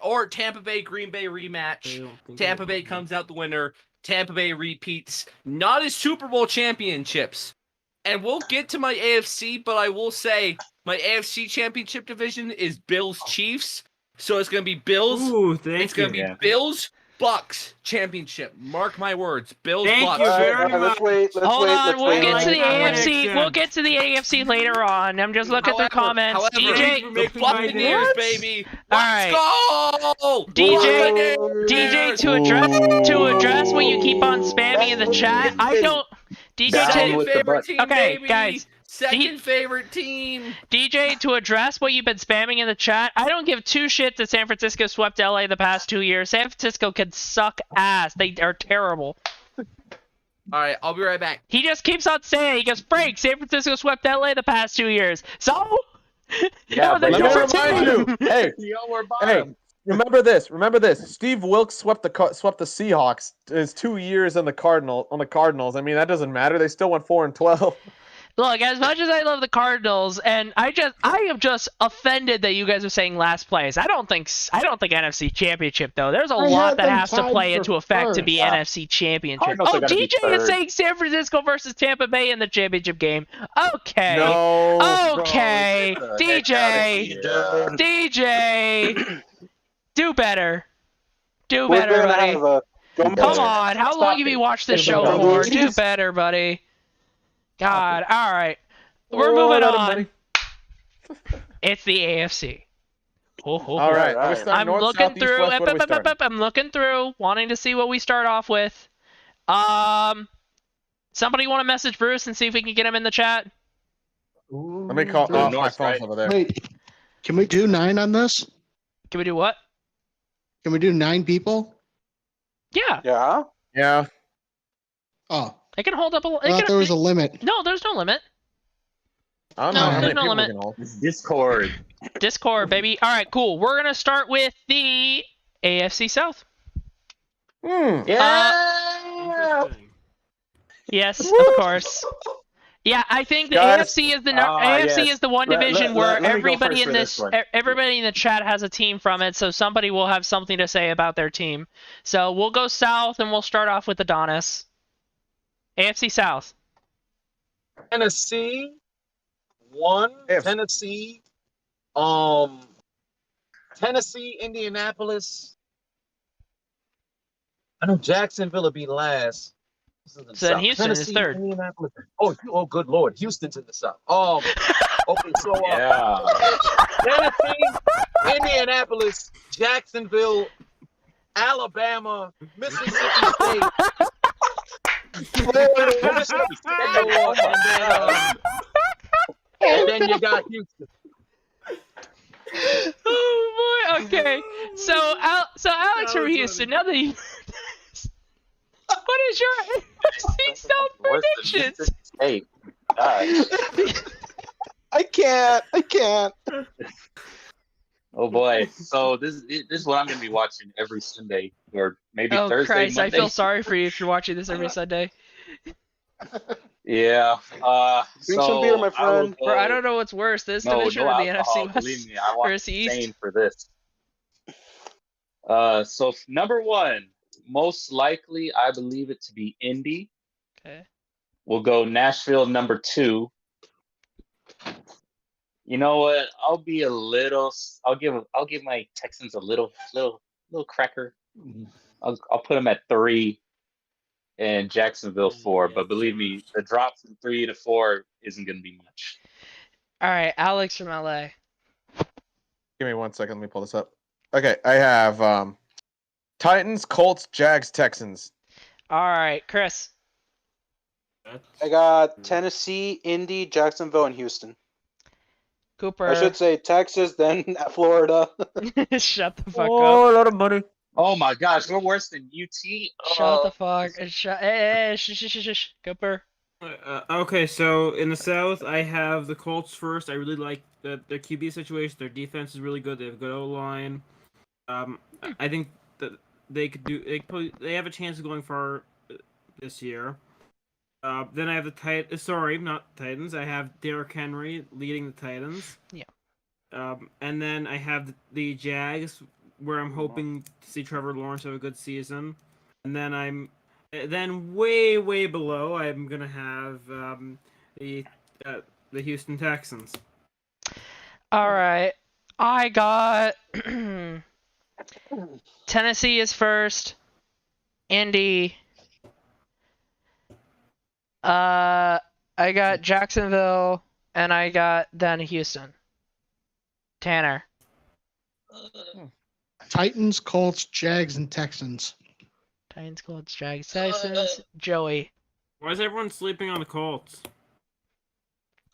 or Tampa Bay Green Bay rematch. Tampa Bay comes out the winner. Tampa Bay repeats, not as Super Bowl championships. And we'll get to my AFC, but I will say my AFC Championship division is Bills Chiefs. So it's going to be Bills. Ooh, It's going to be Bills Bucks Championship. Mark my words. Bills Thank Bucks. you very much. Let's wait. Hold on, we'll get to the Let's AFC. wait. We'll get to the AFC later on. I'm just looking through comments. However, DJ, the Buccaneers, baby. All Let's right. go. DJ, to address what you keep on spamming in the chat. I don't. DJ, Second favorite team, okay, baby. guys. Second favorite team. DJ, to address what you've been spamming in the chat, I don't give two shits that San Francisco swept LA the past 2 years. San Francisco can suck ass. They are terrible. All right, I'll be right back. He just keeps on saying, he goes, Frank, San Francisco swept LA the past 2 years. So? Yeah, they're Let me different remind teams. you. Hey, remember this. Steve Wilkes swept the Seahawks his 2 years on the Cardinals. I mean, that doesn't matter. They still went 4-12. Look, as much as I love the Cardinals, and I am just offended that you guys are saying last place. I don't think NFC Championship though. There's a lot that has to play into effect to be NFC Championship. Cardinals Oh, are gonna be DJ is third. saying San Francisco versus Tampa Bay in the championship game. Okay. No. Okay. Bro, get the heck outta here. DJ. Do better. Do better, buddy. Come on. How long have you watched this show for? Do better, buddy. God, all right. We're moving on. It's the AFC. All right. I'm looking through. I'm looking through, wanting to see what we start off with. Somebody want to message Bruce and see if we can get him in the chat? Let me call my phone's over there. Wait, can we do 9 on this? Can we do what? Can we do 9 people? Yeah. Yeah. Yeah. Oh, I can hold up a. I thought there was a limit. No, there's no limit. I don't No, know how there's many no people limit. we can hold. It's Discord. Discord, baby. All right, cool. We're gonna start with the AFC South. Yeah. Yes, of course. Yeah, I think the Guys. AFC is the AFC is the one division where let me go everybody first in for this this one. everybody in the chat has a team from it, so somebody will have something to say about their team. So we'll go south and we'll start off with Adonis. AFC South. Tennessee, 1. AFC. Tennessee, Indianapolis. I know Jacksonville will be last. This is in the So then South. Houston is Tennessee, third. Indianapolis. Oh, good Lord. Houston's in the South. Okay, so Tennessee, Indianapolis, Jacksonville, Alabama, Mississippi State. Mississippi State, and then you got Houston. Oh boy. Okay. So Alex from Houston. Now that you, what is your AFC South predictions? Hey, I can't. Oh boy! So this is what I'm going to be watching every Sunday, or maybe Oh Thursday. Christ! Monday. I feel sorry for you if you're watching this every Sunday. Yeah. Drink some beer, my friend. Bro, I don't know what's worse, this division or the NFC West Believe me, I or want NFC East. insane for this. So number 1, most likely, I believe it to be Indy. Okay. We'll go Nashville number 2. You know what? I'll give my Texans a little cracker. I'll put them at 3 and Jacksonville 4. But believe me, the drop from 3 to 4 isn't going to be much. All right, Alex from LA. Give me 1 second. Let me pull this up. Okay, I have Titans, Colts, Jags, Texans. All right, Chris. I got Tennessee, Indy, Jacksonville, and Houston. Cooper. I should say Texas, then Florida. Shut the fuck Oh, up. a lot of money. Oh my gosh, we're worse than UT. Shut the fuck. Hey, shh. Cooper. Okay, so in the South, I have the Colts first. I really like their QB situation. Their defense is really good. They have a good O-line. I think that they could do. They have a chance of going far this year. Then I have the Sorry, not Titans. I have Derrick Henry leading the Titans. Yeah. And then I have the Jags, where I'm hoping to see Trevor Lawrence have a good season. And then way below, I'm gonna have the Houston Texans. All right, I got Tennessee is first. Indy. I got Jacksonville, and I got then Houston. Tanner. Titans, Colts, Jags, and Texans. Titans, Colts, Jags, Texans. Joey. Why is everyone sleeping on the Colts?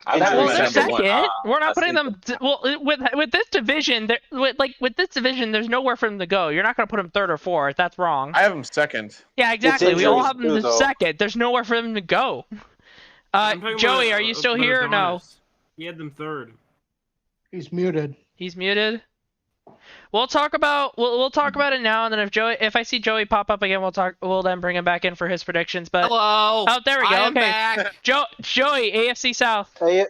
Well, they're second. We're not putting them. Well, with this division, with this division, there's nowhere for them to go. You're not going to put them third or fourth. That's wrong. I have them second. Yeah, exactly. We all have them too, though. second. There's nowhere for them to go. Joey, are you still here or no? He had them third. He's muted. He's muted. We'll talk about it now, and then if I see Joey pop up again, we'll then bring him back in for his predictions. But Hello. oh, there we go. I am Okay, back. Joey, AFC South. Hey,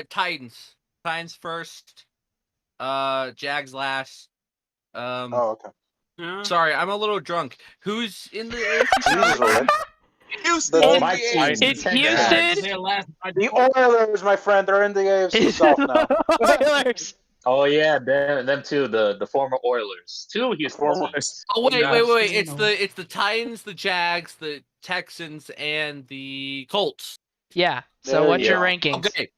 Titans. Titans first. Jags last. oh, okay. Sorry, I'm a little drunk. Who's in the AFC South? Usually. Houston. It's Houston. The Oilers, my friend, they're in the AFC South now. Oilers. Oh yeah, them too. The former Oilers. 2 Houston. Oh wait. It's the Titans, the Jags, the Texans, and the Colts. Yeah. So There what's you your go. rankings? Okay.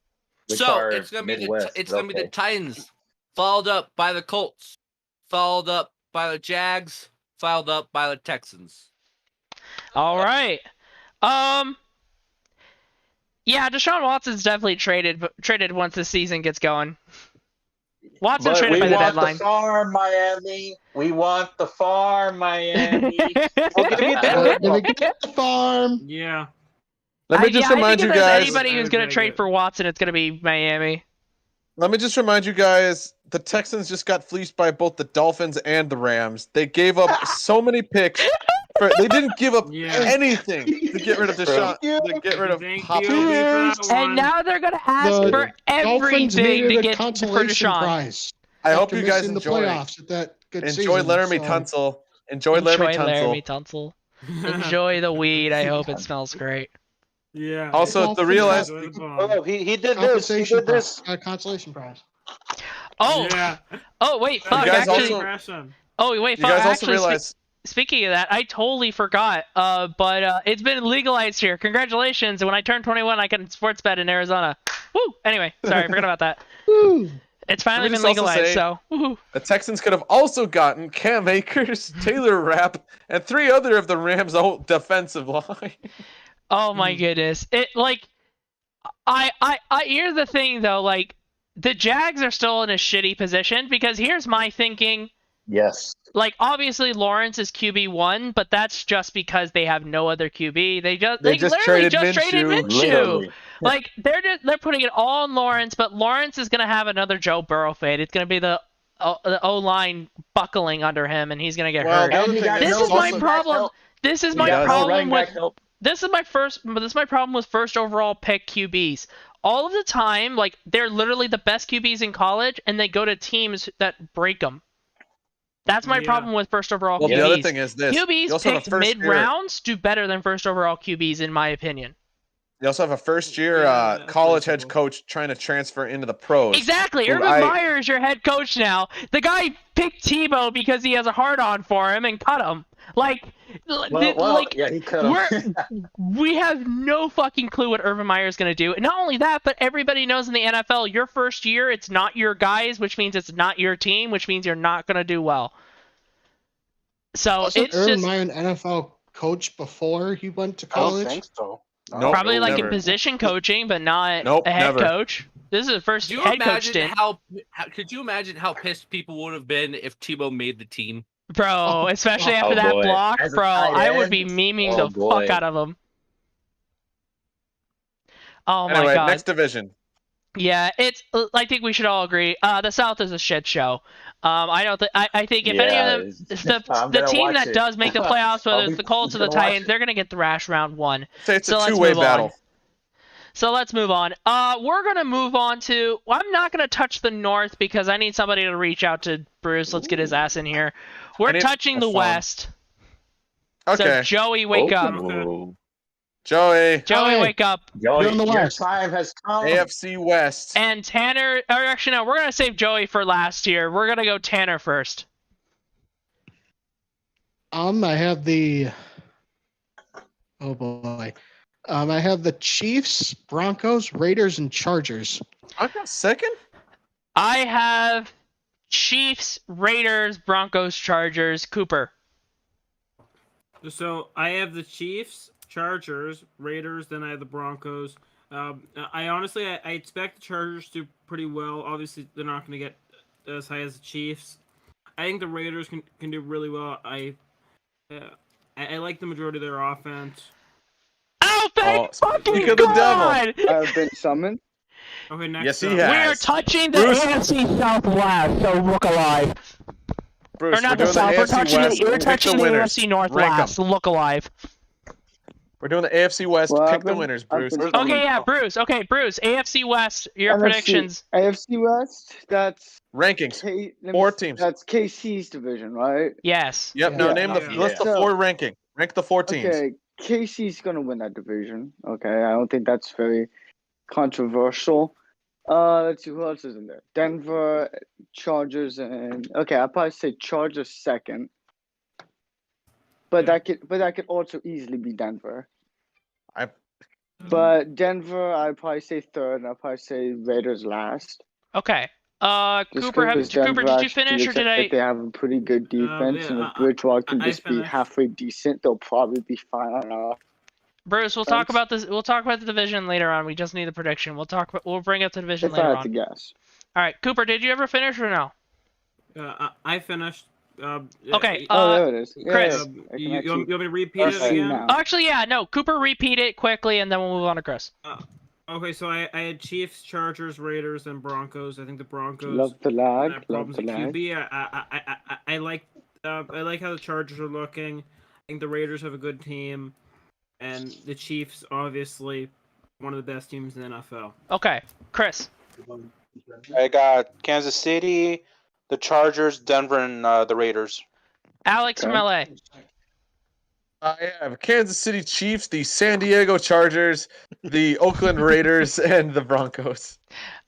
Which So are it's gonna be Midwest, the Titans, followed up by the Colts, followed up by the Jags, followed up by the Texans. All right. Yeah, Deshaun Watson's definitely traded once the season gets going. Watson But traded we by the want deadline. the farm, Miami. We want the farm, Miami. Let me get the farm. Yeah. Let me just remind you I think if there's guys. anybody who's going to trade for Watson, it's going to be Miami. Let me just remind you guys. The Texans just got fleeced by both the Dolphins and the Rams. They gave up so many picks. They didn't give up anything to get rid of Deshaun. To get rid of Hopkins. And now they're going to ask for Dolphins everything to needed a get for consolation Deshaun. prize. I hope after you guys missing the enjoy. playoffs at that good Enjoy season, Laramie so- Tunsil. Enjoy Laramie Tunsil. Enjoy the weed. I hope it smells great. Yeah. Also, the realize. Oh, he did this. He Compensation did this. prize. Consolation prize. Oh. Yeah. Oh wait, fuck. You guys Actually. also- Oh wait, You fuck. guys also Actually, realize. speaking of that, I totally forgot. But it's been legalized here. Congratulations! When I turn 21, I can sports bet in Arizona. Woo! Anyway, sorry, I forgot about that. Woo. It's finally Let been me just also legalized. say- So. Woohoo. The Texans could have also gotten Cam Akers, Taylor Rapp, and 3 other of the Rams' old defensive line. Oh my goodness! It I here's the thing though. Like the Jags are still in a shitty position because here's my thinking. Yes. Like obviously Lawrence is QB1, but that's just because they have no other QB. They just literally just traded Minshew. Literally. Like they're putting it all on Lawrence, but Lawrence is gonna have another Joe Burrow fate. It's gonna be the O-line buckling under him, and he's gonna get hurt. the other thing This is my problem. This is my problem with. This is my problem with first overall pick QBs. All of the time, like they're literally the best QBs in college, and they go to teams that break them. That's my problem with first overall Well, QBs. the other thing is this. You QBs also have a picked first year- mid-rounds do better than first overall QBs, in my opinion. You also have a first-year college head coach trying to transfer into the pros. Exactly. who Urban Meyer is your head coach now. The guy picked Tebow because he has a hard-on for him and cut him. Like, Yeah, he cut him. we have no fucking clue what Urban Meyer is going to do. And not only that, but everybody knows in the NFL, your first year, it's not your guys, which means it's not your team, which means you're not going to do well. So Wasn't it's Urban just Meyer an NFL coach before he went to I don't college? think so. Nope, probably like never. in position coaching, but not Nope, a head never. coach. This is the first Could you head coach imagine stint. how? Could you imagine how pissed people would have been if Tebow made the team? Bro, especially after that boy. block, As a bro, tight I would end? be memeing Oh, the boy. fuck out of him. Oh my Anyway, god. next division. Yeah, it's. I think we should all agree. The South is a shit show. I don't. I think if any of them, I'm the gonna team watch that it. does make the playoffs, I'll whether be it's the Colts or the gonna watch Titans, it. they're gonna get thrashed round one. It's So a let's two-way move on. battle. So let's move on. We're gonna move on to. Well, I'm not gonna touch the North because I need somebody to reach out to Bruce. Let's get his ass in here. We're touching the a phone. West. Okay. So Joey, wake up. Joey. Joey, Hey. wake up. Joey, You're in the your West. time has come. AFC West. And Tanner, or actually no, we're gonna save Joey for last year. We're gonna go Tanner first. I have the. Oh boy. I have the Chiefs, Broncos, Raiders, and Chargers. I got second. I have Chiefs, Raiders, Broncos, Chargers, Cooper. So I have the Chiefs, Chargers, Raiders, then I have the Broncos. I honestly expect the Chargers to do pretty well. Obviously, they're not going to get as high as the Chiefs. I think the Raiders can do really well. I like the majority of their offense. Oh, thank fucking speak of the God! I've been summoned. Okay, next Yes, he up. has. We are touching the Bruce. AFC Southwest, so look alive. Bruce, Or not we're the doing South, the we're AFC touching West. the, we're Pick touching the the winners. AFC North Rank 'em. last. Look alive. We're doing the AFC West. Well, Pick I've the been- winners, I've Bruce. been- Okay, yeah, Bruce. Okay, Bruce. AFC West, your NFC predictions. AFC West. That's Rankings. let me 4 see, teams. That's KC's division, right? Yes. Yep. Now Yeah. name the Yeah. list the So- 4 ranking. Rank the 4 teams. Okay, KC's gonna win that division. Okay, I don't think that's very controversial. Let's see who else is in there. Denver, Chargers, and okay, I'll probably say Chargers second. But that could also easily be Denver. I- But Denver, I'd probably say third, and I'll probably say Raiders last. Okay. Just Cooper, 'cause Cooper, Denver did you actually finish or looks did like I? They have a pretty good defense, yeah, and if Bridgewater can I just be finished. halfway decent, they'll probably be fine. I don't know. Bruce, we'll talk Thanks. about this. We'll talk about the division later on. We just need the prediction. We'll talk. We'll bring up the division If I later had to on. guess. All right, Cooper, did you ever finish or no? I finished. Okay. Oh, there it is. Yeah, Chris. yeah, I You, can you, want, actually- you want me to repeat I it see again? now. Actually, yeah, no. Cooper, repeat it quickly, and then we'll move on to Chris. Okay, so I had Chiefs, Chargers, Raiders, and Broncos. I think the Broncos Love the lag. have Love problems the at lag. QB. I like how the Chargers are looking. I think the Raiders have a good team, and the Chiefs obviously one of the best teams in the NFL. Okay, Chris. I got Kansas City, the Chargers, Denver, and the Raiders. Alex from LA. I have Kansas City Chiefs, the San Diego Chargers, the Oakland Raiders, and the Broncos.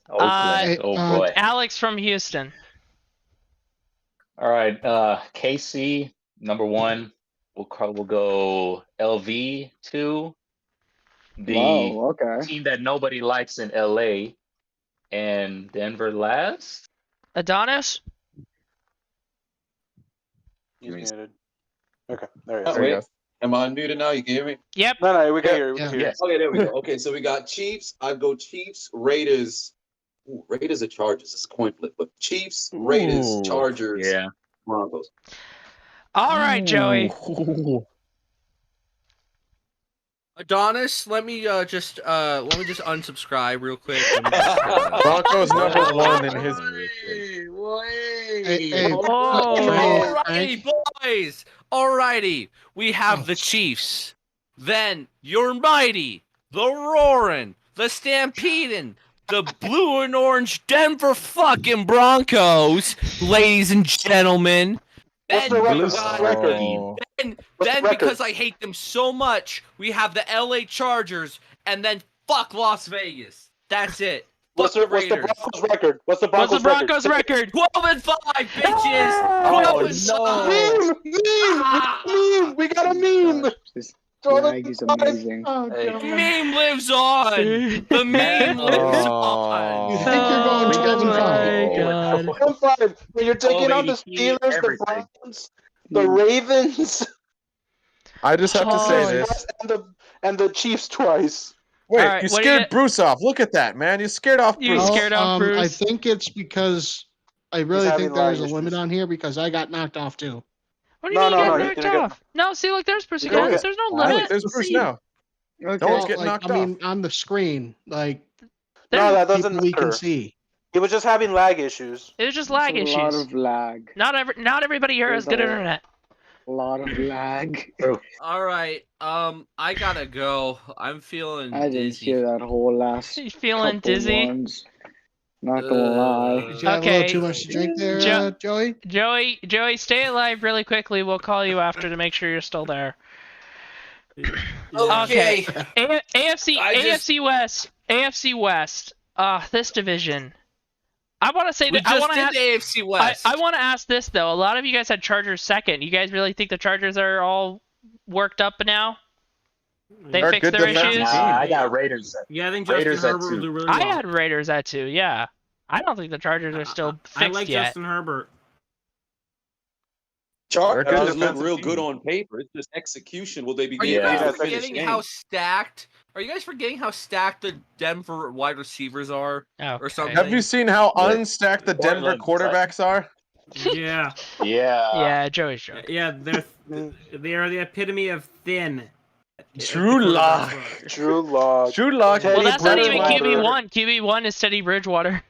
Oakland. Oh boy. Alex from Houston. All right. KC number 1. We'll go LV 2. The Wow, okay. team that nobody likes in LA, and Denver last. Adonis. He's muted. Okay, there he Oh, is. wait. Am I unmuted now? You can hear me? Yep. No, we can hear you. We Yeah. can hear you. Yes. Okay, there we go. Okay, so we got Chiefs. I go Chiefs, Raiders. Ooh, Raiders or Chargers. It's a coin flip, but Chiefs, Raiders, Ooh. Chargers, Yeah. Broncos. All right, Joey. Ooh. Adonis, let me just unsubscribe real quick. Let me just, Broncos number 1 in his. Hey, Oh. Alrighty, boys. Alrighty, we have the Chiefs. Then your mighty, the roaring, the stampeding, the blue and orange Denver fucking Broncos, ladies and gentlemen. What's Then, the we record? got- then What's the record? because I hate them so much, we have the LA Chargers, and then fuck Las Vegas. That's it. What's the Raiders. Broncos record? What's the What's the Broncos Broncos record? 12-5, bitches. 12-5. Meme! We got a meme! This lag is amazing. Oh, Hey. God. Meme lives on. The meme lives on. You think you're going 12 and 5? God. 12-5. When you're taking on the 1280p, Steelers, the everything. Browns, the Ravens, I just have to say Oh, this. and the Chiefs twice. Wait, Alright, you what do you scared Bruce off. Look at that, man. You scared off You Bruce. scared off Bruce? I think it's because I really having think there's a lag limit issues. on here because I got knocked off too. What do you No, mean no, you no, got you knocked didn't get- off? No, see, look, there's Bruce You again. didn't get- There's no Look, limit. there's Bruce now. Okay. No one's Well, getting like, knocked I mean, on the screen, like No, that doesn't people we can matter. see. He was just having lag issues. It was just lag It's a lot issues. of lag. Not everybody here has There's good a- internet. A lot of lag. All right. I gotta go. I'm feeling I didn't dizzy. hear that whole last. You feeling couple dizzy? Ones. Not gonna lie. Did you have a Okay. little too much to drink there, Joey? Joey, stay alive really quickly. We'll call you after to make sure you're still there. Okay. AFC West. AFC West. This division. I want to say We that I just want to did ask. the AFC West. I want to ask this though. A lot of you guys had Chargers second. You guys really think the Chargers are all worked up now? They They're fixed good their defensive issues. team. I got Raiders. Yeah, I think Justin Raiders at Herbert will 2. do really well. I had Raiders at 2. Yeah. I don't think the Chargers are still fixed I like yet. Justin Herbert. They're good Chargers look defensive real team. good on paper. It's just execution. Will they be Are you good guys enough to finish forgetting games? how stacked? Are you guys forgetting how stacked the Denver wide receivers are, or Okay. something? Have you seen how Yeah. unstacked the Denver Portland, quarterbacks are? Yeah, Yeah. Yeah, Joey's joking. yeah, they are the epitome of thin. Drew Lock. Drew Lock. Drew Lock. Teddy Well, that's not even Bridgewater. QB1. QB1 is Teddy Bridgewater.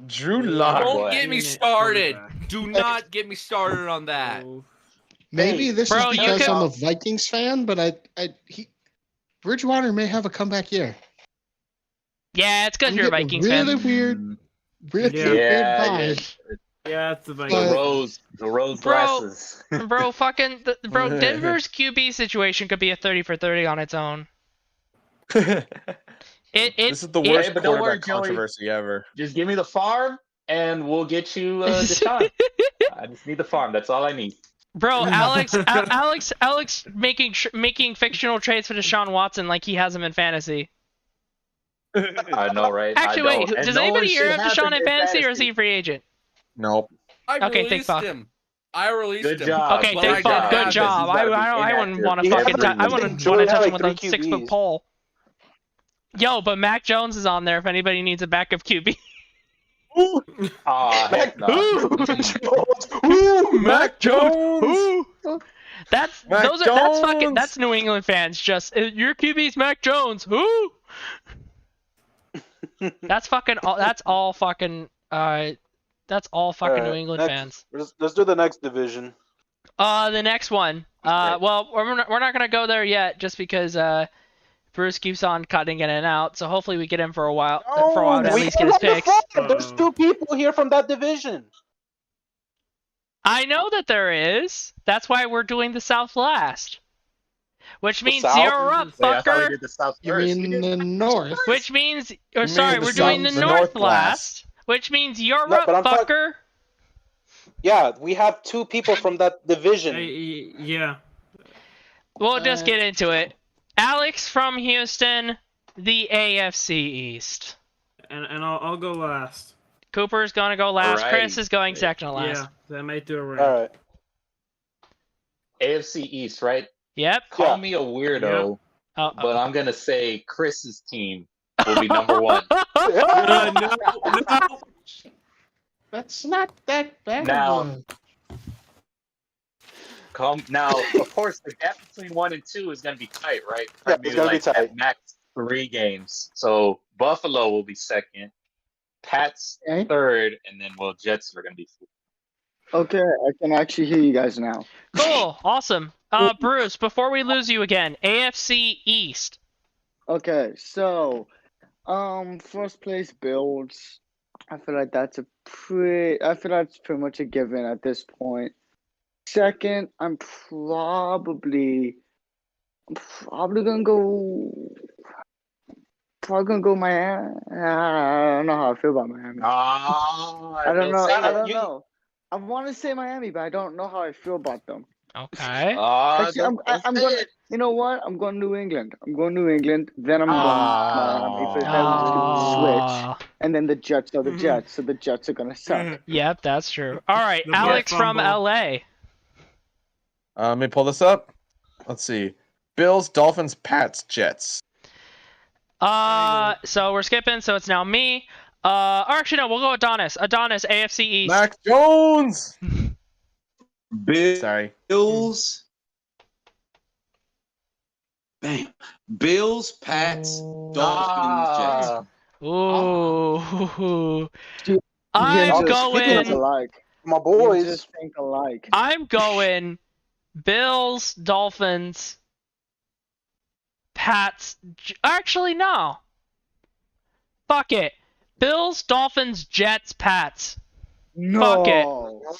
Drew Lock. Don't boy. get me Unit started. quarterback. Do not get me started on that. Oh, Maybe this Bro, is you because could- I'm a Vikings fan, but Bridgewater may have a comeback year. Yeah, it's because I'm you're a getting Vikings really fan. weird, really Yeah. weird Yeah, vibe. yeah, it's the The Vikings. rose Bro. glasses. Bro, Denver's QB situation could be a 30 for 30 on its own. This It is the it- worst but don't worry, quarterback Joey. controversy ever. Just give me the farm, and we'll get you Deshaun. I just need the farm. That's all I need. Bro, Alex making fictional trades for Deshaun Watson like he has him in fantasy. I know, right? Actually, I wait, don't. And does no anybody one here should have Deshaun happen in fantasy or is he a free agent? Nope. I Okay, thank released fuck. him. I released Good him. job. Okay, But thank I fuck. got Good Adams. job. He's gotta be I wouldn't inactive. want to Yeah, fucking. but I wouldn't Joey want to had touch him like with a 3 6-foot QBs. pole. Yo, but Mac Jones is on there if anybody needs a backup QB. Aw, heck no. Ooh, Mac Jones. That's Mac that's fucking Jones. that's New England fans. Just your QB's Mac Jones. Who? That's fucking. That's all fucking. That's all fucking New England fans. Let's do the next division. The next one. Well, we're not gonna go there yet, just because Bruce keeps on cutting in and out. So hopefully we get him for a while. For a while to at We least get his have the picks. farm. There's 2 people here from that division. I know that there is. That's why we're doing the South last. Which means South? you're up, Wait, I thought we fucker. did the South You first. mean the North? Which means, mean sorry, the we're doing the South- the North North last. Which means you're No, up, but I'm talk- fucker. Yeah, we have 2 people from that division. Yeah. We'll just get into it. Alex from Houston, the AFC East. And I'll go last. Cooper's gonna go last. Alrighty. Chris is going second to last. Yeah, that might do it right. All right. AFC East, right? Yep. Call me a weirdo, Uh-oh. but I'm gonna say Chris's team will be number 1. No. That's not that bad. Now- Now, of course, the gap between 1 and 2 is gonna be tight, right? Yeah, Maybe it's gonna be like tight. at max 3 games. So Buffalo will be second, Pats Okay. third, and then Jets are gonna be fourth. Okay, I can actually hear you guys now. Cool. Awesome. Bruce, before we lose you again, AFC East. Okay, so, first place Bills, I feel like that's pretty much a given at this point. Second, I'm probably gonna go. Probably gonna go Miami. I don't know how I feel about Miami. I don't know. I don't know. I want to say Miami, but I don't know how I feel about them. Okay. Actually, I'm going. You know what? I'm going New England. I'm going New England. Then I'm going Miami. But if I was to switch, and then the Jets are the Jets, so the Jets are gonna suck. Yep, that's true. All right, The Alex Butt from fumble. LA. Let me pull this up. Let's see. Bills, Dolphins, Pats, Jets. So we're skipping. So it's now me. Or actually, no, we'll go Adonis. Adonis, AFC East. Mac Jones. Sorry. Bills. Bam. Bills, Pats, Dolphins, Jets. Ooh. I'm going. alike. My boys. You just think alike. I'm going Bills, Dolphins, Pats. Actually, no. Fuck it. Bills, Dolphins, Jets, Pats. No. Fuck it.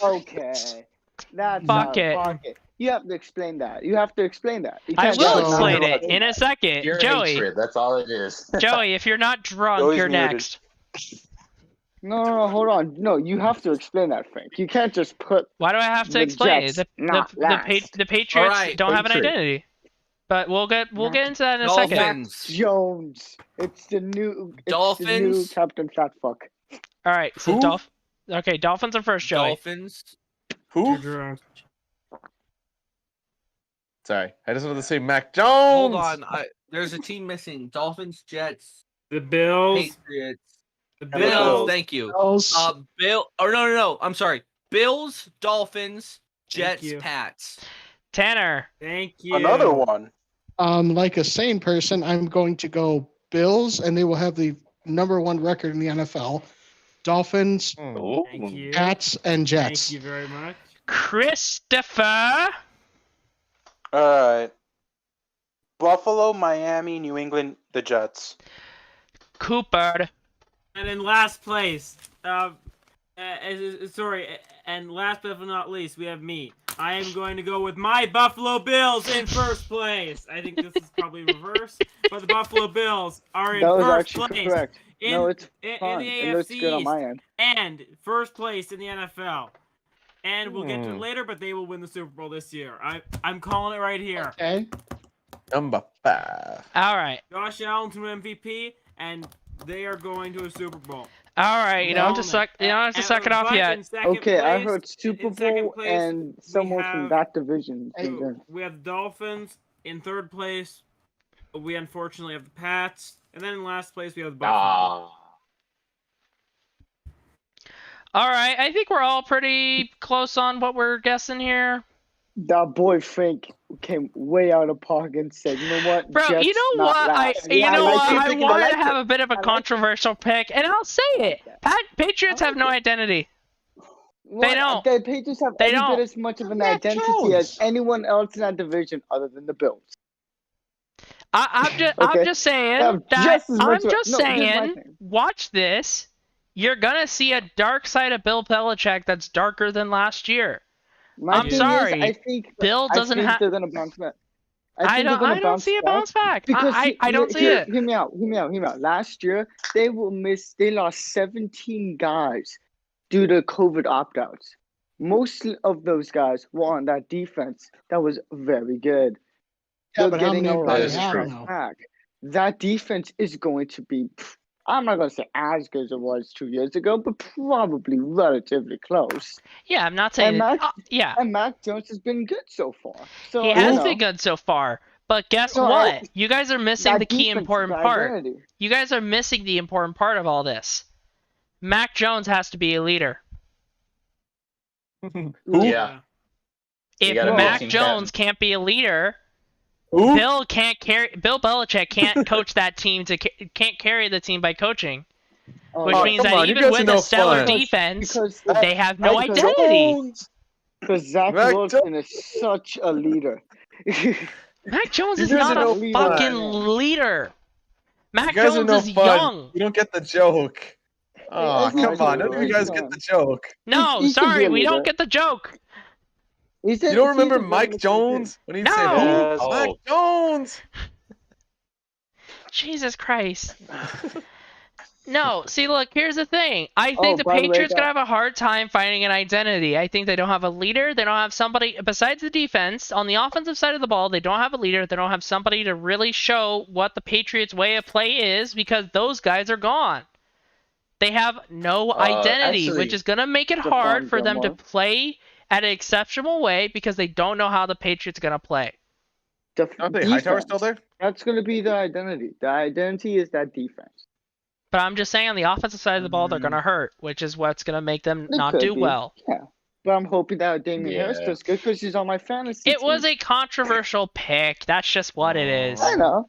Okay. That's Fuck it. Fuck it. You have to explain that. You have to explain that. You I can't will just- explain it in a second. Pure Joey. hatred. That's all it is. Joey, if you're not drunk, Joey's you're muted. next. No, hold on. No, you have to explain that, Frank. You can't just put. Why do I have to The explain Jets it? not last. The Patriots Alright, don't have an Patriot. identity. But we'll get into that in a Dolphins. second. Jones. It's the new. It's the new Dolphins. Captain Fat Fuck. All right, so Who? Okay, Dolphins are first, Joey. Dolphins. Who? Sorry, I just wanted to say Mac Jones. Hold on. There's a team missing. Dolphins, Jets, The Bills. Patriots. The Bills. Bills. Thank you. Bills. No. I'm sorry. Bills, Dolphins, Jets, you. Pats. Tanner. Thank you. Another one. Like a sane person, I'm going to go Bills, and they will have the #1 record in the NFL. Dolphins, Thank you. Pats, and Jets. Thank you very much. Christopher. All right. Buffalo, Miami, New England, the Jets. Cooper. And in last place, and last but not least, we have me. I am going to go with my Buffalo Bills in first place. I think this is probably reversed, but the Buffalo Bills are in That was first actually place. correct. In, No, it's in fine. the It AFC looks good on my East, end. and first place in the NFL. And we'll get to it later, but they will win the Super Bowl this year. I'm calling it right here. Okay. Number 5. All right. Josh Allen to MVP, and they are going to a Super Bowl. All right. You don't have to suck. You don't have to suck it off yet. Okay, I heard Super Bowl and someone from that division. We have the Dolphins in third place. We unfortunately have the Pats, and then in last place we have the Buffalo. All right. I think we're all pretty close on what we're guessing here. That boy Frank came way out of pocket and said, "You know what, Bro, Jets you know not what? last." I wanted to have a bit of a controversial pick, and I'll say it. Patriots have no identity. They don't. The Patriots have They every don't. bit as much of an Mac identity Jones. as anyone else in that division other than the Bills. I'm Okay. just saying Have that. just as I'm much of- just no, here's my saying. thing. Watch this. You're gonna see a dark side of Bill Belichick that's darker than last year. My I'm thing is, sorry. I think Bill doesn't I think have. they're gonna bounce back. I don't see a bounce back. I don't see it. Hear me out. Last year they lost 17 guys due to COVID opt-outs. Most of those guys were on that defense that was very good. Yeah, They're but how getting many a lot do of they have guys now? back. That defense is going to be, I'm not going to say as good as it was 2 years ago, but probably relatively close. Yeah, I'm not saying. And and Mac Jones has been good so far. So He has been good so far. But guess So, what? You guys are missing that the key defense is important the part. identity. You guys are missing the important part of all this. Mac Jones has to be a leader. Yeah. If gotta be a Mac team Jones can't be a leader, Bill Belichick can't coach that team can't carry the team by coaching. Which means that even with a stellar defense, they have no identity. Because Zach Mac Wilson is such a leader. Mac Jones You is guys not are a no fucking fun. leader. Mac You guys are Jones no is fun. young. You don't get the joke. Oh, come on. None of you guys get the joke. No, He can sorry, be a we don't leader. get the joke. He said, You don't he's remember a Mike veteran Jones when he'd say, No. "Oh, Mike Jones"? Jesus Christ. No, see, look, here's the thing. I think the by the way, Patriots that- gonna have a hard time finding an identity. I think they don't have a leader. They don't have somebody besides the defense. On the offensive side of the ball, they don't have a leader. They don't have somebody to really show what the Patriots' way of play is because those guys are gone. They have no identity, actually, which is gonna make it Stephon hard for them to Gilmore. play at an exceptional way because they don't know how the Patriots are gonna play. Aren't they Hightower still there? That's going to be the identity. The identity is that defense. But I'm just saying on the offensive side of the ball, they're gonna hurt, which is what's gonna make them It not could do be, well. Yeah. But I'm hoping that Damian Harris Yeah. does good because he's on my fantasy It team. was a controversial pick. That's just what it is. I know.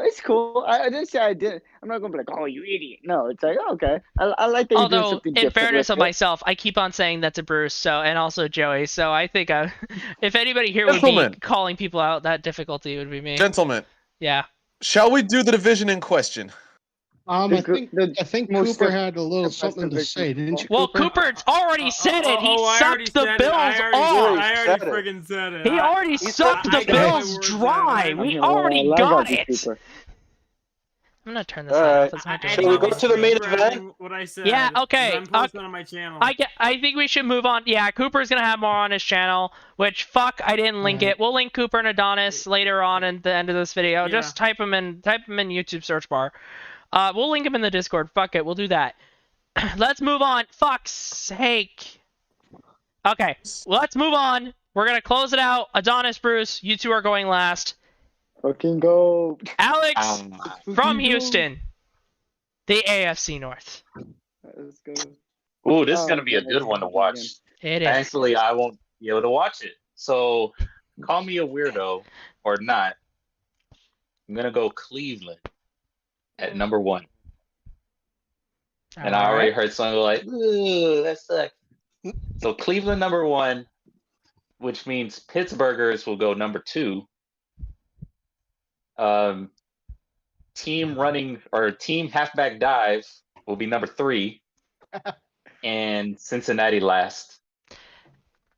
It's cool. I didn't say I didn't. I'm not going to be like, oh, you idiot. No, it's like, okay. I like that you're doing Although, something in different fairness with of it. myself, I keep on saying that to Bruce, so and also Joey. So I think if anybody here would be Gentlemen. calling people out, that difficulty would be me. Gentlemen, Yeah. shall we do the division in question? I think most Cooper of had a little the best something to division. say, didn't you? Well, Cooper? Cooper's already said it. He I already sucked the said it. Bills I already off. friggin' said it. He already sucked the I got my Bills words dry. out. We already I got got you, it. Cooper. I'm gonna turn this All off. right. It's not I doing Shall we it. go to the main event? Repeating what I said. Yeah, okay. I'm posting on my channel. I think we should move on. Yeah, Cooper's gonna have more on his channel. Which fuck, I didn't link it. We'll link Cooper and Adonis later on in the end of this video. Yeah. Just type him in YouTube search bar. We'll link him in the Discord. Fuck it, we'll do that. Let's move on. Fuck's sake. Okay, let's move on. We're gonna close it out. Adonis, Bruce, you two are going last. Fucking go. Alex from Houston, the AFC North. Let's go. Ooh, this is gonna be a good one to watch. It is. Thankfully, I won't be able to watch it. So, call me a weirdo or not. I'm gonna go Cleveland at number 1. And I already heard someone like, "Ooh, that sucks." So Cleveland number 1, which means Pittsburghers will go number 2. Team running or team halfback dive will be number 3, and Cincinnati last.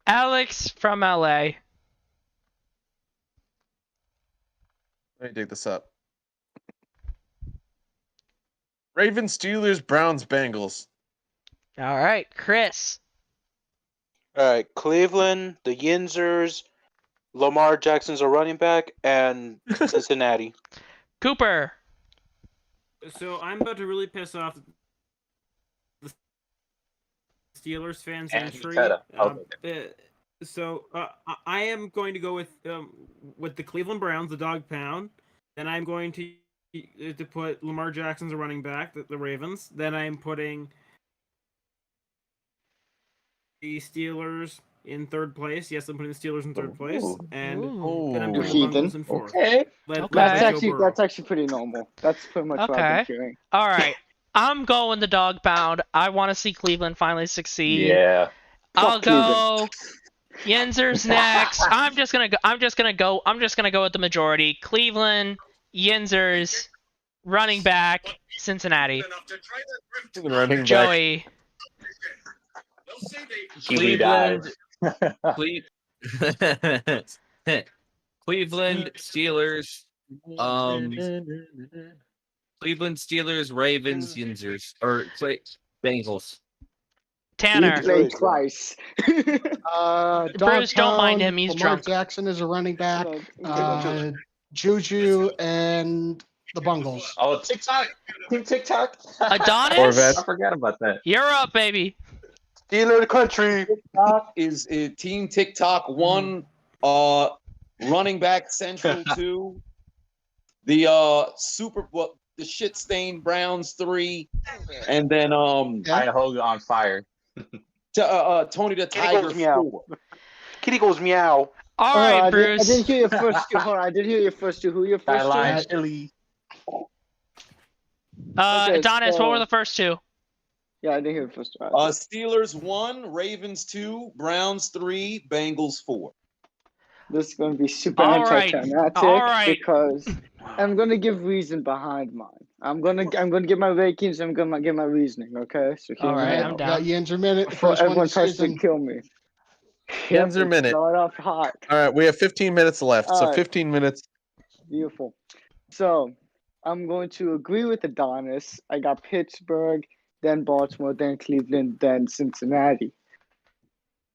Alex from LA. Let me dig this up. Ravens, Steelers, Browns, Bengals. All right, Chris. All right, Cleveland, the Yinzers, Lamar Jackson's a running back, and Cincinnati. Cooper. So I'm about to really piss off the Steelers fans And entry. So I am going to go with the Cleveland Browns, the dog pound. Then I'm going to put Lamar Jackson's a running back, the Ravens. Then I'm putting the Steelers in third place. Yes, I'm putting the Steelers in third place, and then I'm doing the Bengals in fourth. Okay. Let That's actually pretty normal. That's pretty much what I've been hearing. All right. I'm going the dog pound. I want to see Cleveland finally succeed. Yeah. I'll go. Yinzer's next. I'm just gonna go with the majority. Cleveland, Yinzers, running back, Cincinnati. Running back. Joey. Cleveland, Cleveland Steelers, Cleveland Steelers, Ravens, Yinzers, or Bengals. Tanner. He played twice. Bruce, don't mind him. He's Lamar drunk. Jackson is a running back. Juju and the Bungles. Oh, TikTok. Team TikTok. Adonis? I forgot about that. You're up, baby. Steeler country. TikTok is Team TikTok 1, running back Central 2, the the shit stained Browns 3, and then Idaho on fire. Tony the Tiger 4. Kitty goes meow. All right, I Bruce. didn't hear your first two. Hold on, I didn't hear your first two. Who your first Skyline two? Chili. Okay, Adonis, so- what were the first two? Yeah, I didn't hear the first two. Steelers 1, Ravens 2, Browns 3, Bengals 4. This is going to be super All right. anticlimactic All right. because I'm gonna give reason behind mine. I'm gonna give my rankings. I'm gonna give my reasoning. Okay, so hear All me right, out. I'm We got down. Yinzer minute. Before First one everyone of the tries to season. kill me. Yinzer Yep, minute. start off hot. All right, we have 15 minutes left. So All right. 15 minutes. Beautiful. So I'm going to agree with Adonis. I got Pittsburgh, then Baltimore, then Cleveland, then Cincinnati.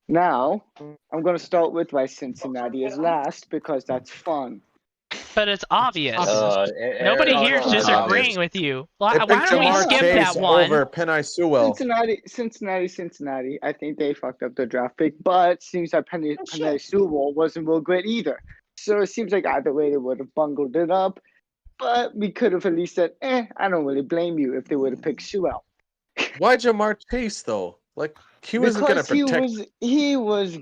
Now I'm going to start with why Cincinnati is last because that's fun. But it's obvious. Obvious. Nobody No, here it's is not disagreeing obvious. with you. They Why picked don't we Jamar skip Chase that one? over Penei Sewell. Cincinnati. I think they fucked up their draft pick, but seems like Penei Sewell wasn't real great either. So it seems like either way they would have bungled it up. But we could have at least said, I don't really blame you if they would have picked Sewell. Why Jamar Chase though? Like he wasn't gonna protect. He was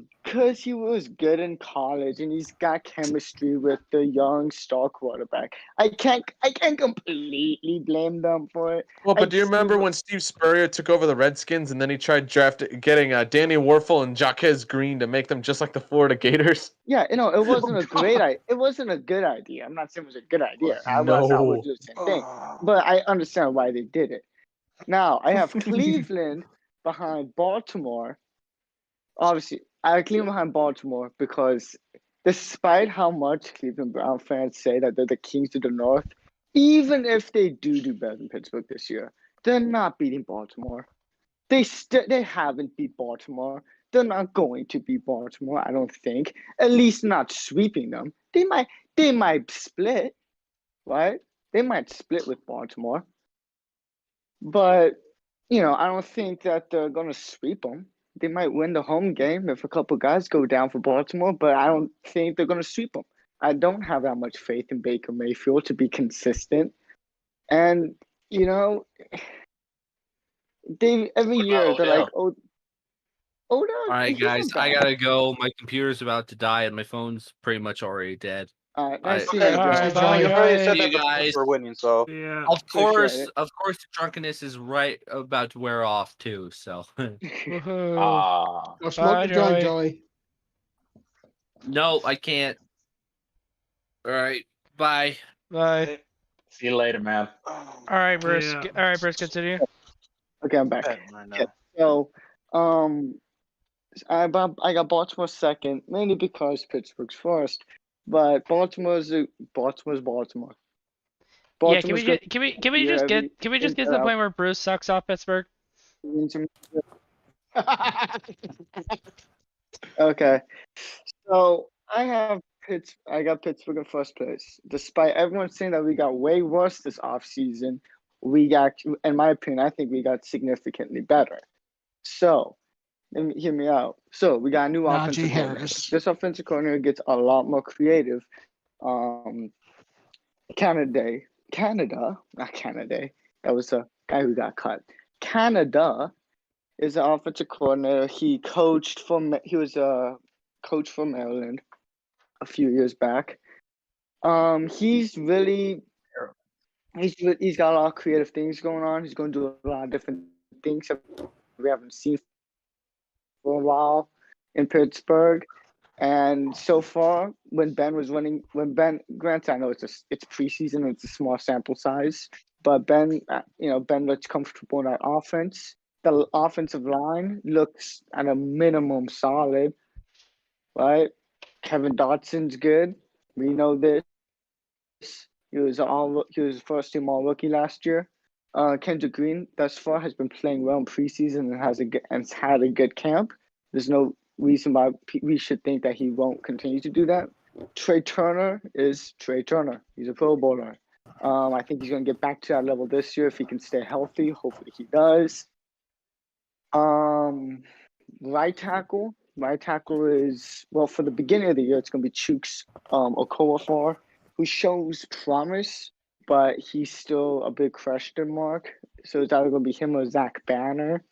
good in college and he's got chemistry with the young star quarterback. I can't completely blame them for it. Well, but do you remember when Steve Spurrier took over the Redskins and then he tried getting Danny Warfel and Jaquez Green to make them just like the Florida Gators? Yeah, it wasn't a great idea. It wasn't a good idea. I'm not saying it was a good idea. I would do the same thing. But I understand why they did it. Now I have Cleveland behind Baltimore. Obviously, I have Cleveland behind Baltimore because despite how much Cleveland Brown fans say that they're the kings of the North, even if they do better than Pittsburgh this year, they're not beating Baltimore. They haven't beat Baltimore. They're not going to beat Baltimore, I don't think. At least not sweeping them. They might split, right? They might split with Baltimore. But, I don't think that they're going to sweep them. They might win the home game if a couple guys go down for Baltimore, but I don't think they're going to sweep them. I don't have that much faith in Baker Mayfield to be consistent. And, they every year they're like, Odell. All right, guys, I gotta go. My computer's about to die, and my phone's pretty much already dead. All right, nice seeing you. You already said that the Bucks were winning, so yeah. Of course, the drunkenness is right about to wear off too. So. Go smoke the joint, Joey. No, I can't. All right, bye. Bye. See you later, man. All right, Bruce. Yeah. All right, Bruce. Continue. Okay, I'm back. Okay, so, I got Baltimore second, mainly because Pittsburgh's first. But Baltimore's Baltimore. Yeah, can we just get to the point where Bruce sucks off Pittsburgh? Okay, so I got Pittsburgh in first place, despite everyone saying that we got way worse this offseason. We got, in my opinion, I think we got significantly better. So, hear me out. So we got a new offensive coordinator. This offensive coordinator gets a lot more creative. Canada, not Canada. That was a guy who got cut. Canada is an offensive coordinator. He was a coach for Maryland a few years back. He's got a lot of creative things going on. He's going to do a lot of different things that we haven't seen for a while in Pittsburgh. And so far, granted, I know it's preseason, it's a small sample size, but Ben looks comfortable in that offense. The offensive line looks at a minimum solid, right? Kevin Dotson's good. We know this. He was first team all rookie last year. Kendrick Green thus far has been playing well in preseason and has had a good camp. There's no reason why we should think that he won't continue to do that. Trey Turner is Trey Turner. He's a Pro Bowler. I think he's going to get back to that level this year if he can stay healthy. Hopefully he does. Right tackle is, well, for the beginning of the year, it's going to be Chooks Okorafor, who shows promise, but he's still a big question mark. So it's either going to be him or Zach Banner.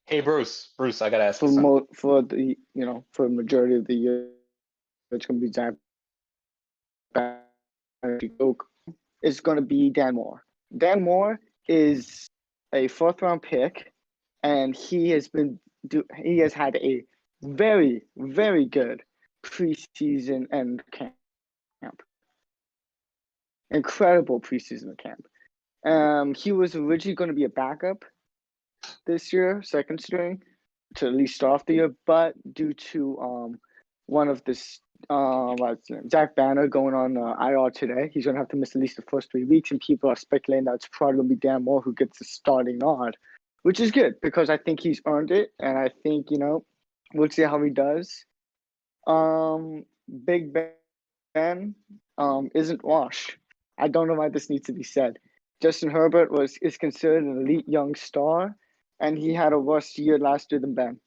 Hey, Bruce, I got to ask for the majority of the year, it's going to be Zach Banner. It's going to be Dan Moore. Dan Moore is a fourth-round pick, and he has had a very, very good preseason and camp. Incredible preseason camp. He was originally going to be a backup this year, second string, to at least start off the year, but due to one of this Zach Banner going on IR today, he's going to have to miss at least the first 3 weeks, and people are speculating that it's probably going to be Dan Moore who gets the starting nod, which is good because I think he's earned it, and I think, we'll see how he does. Big Ben isn't washed. I don't know why this needs to be said. Justin Herbert is considered an elite young star, and he had a worse year last year than Ben,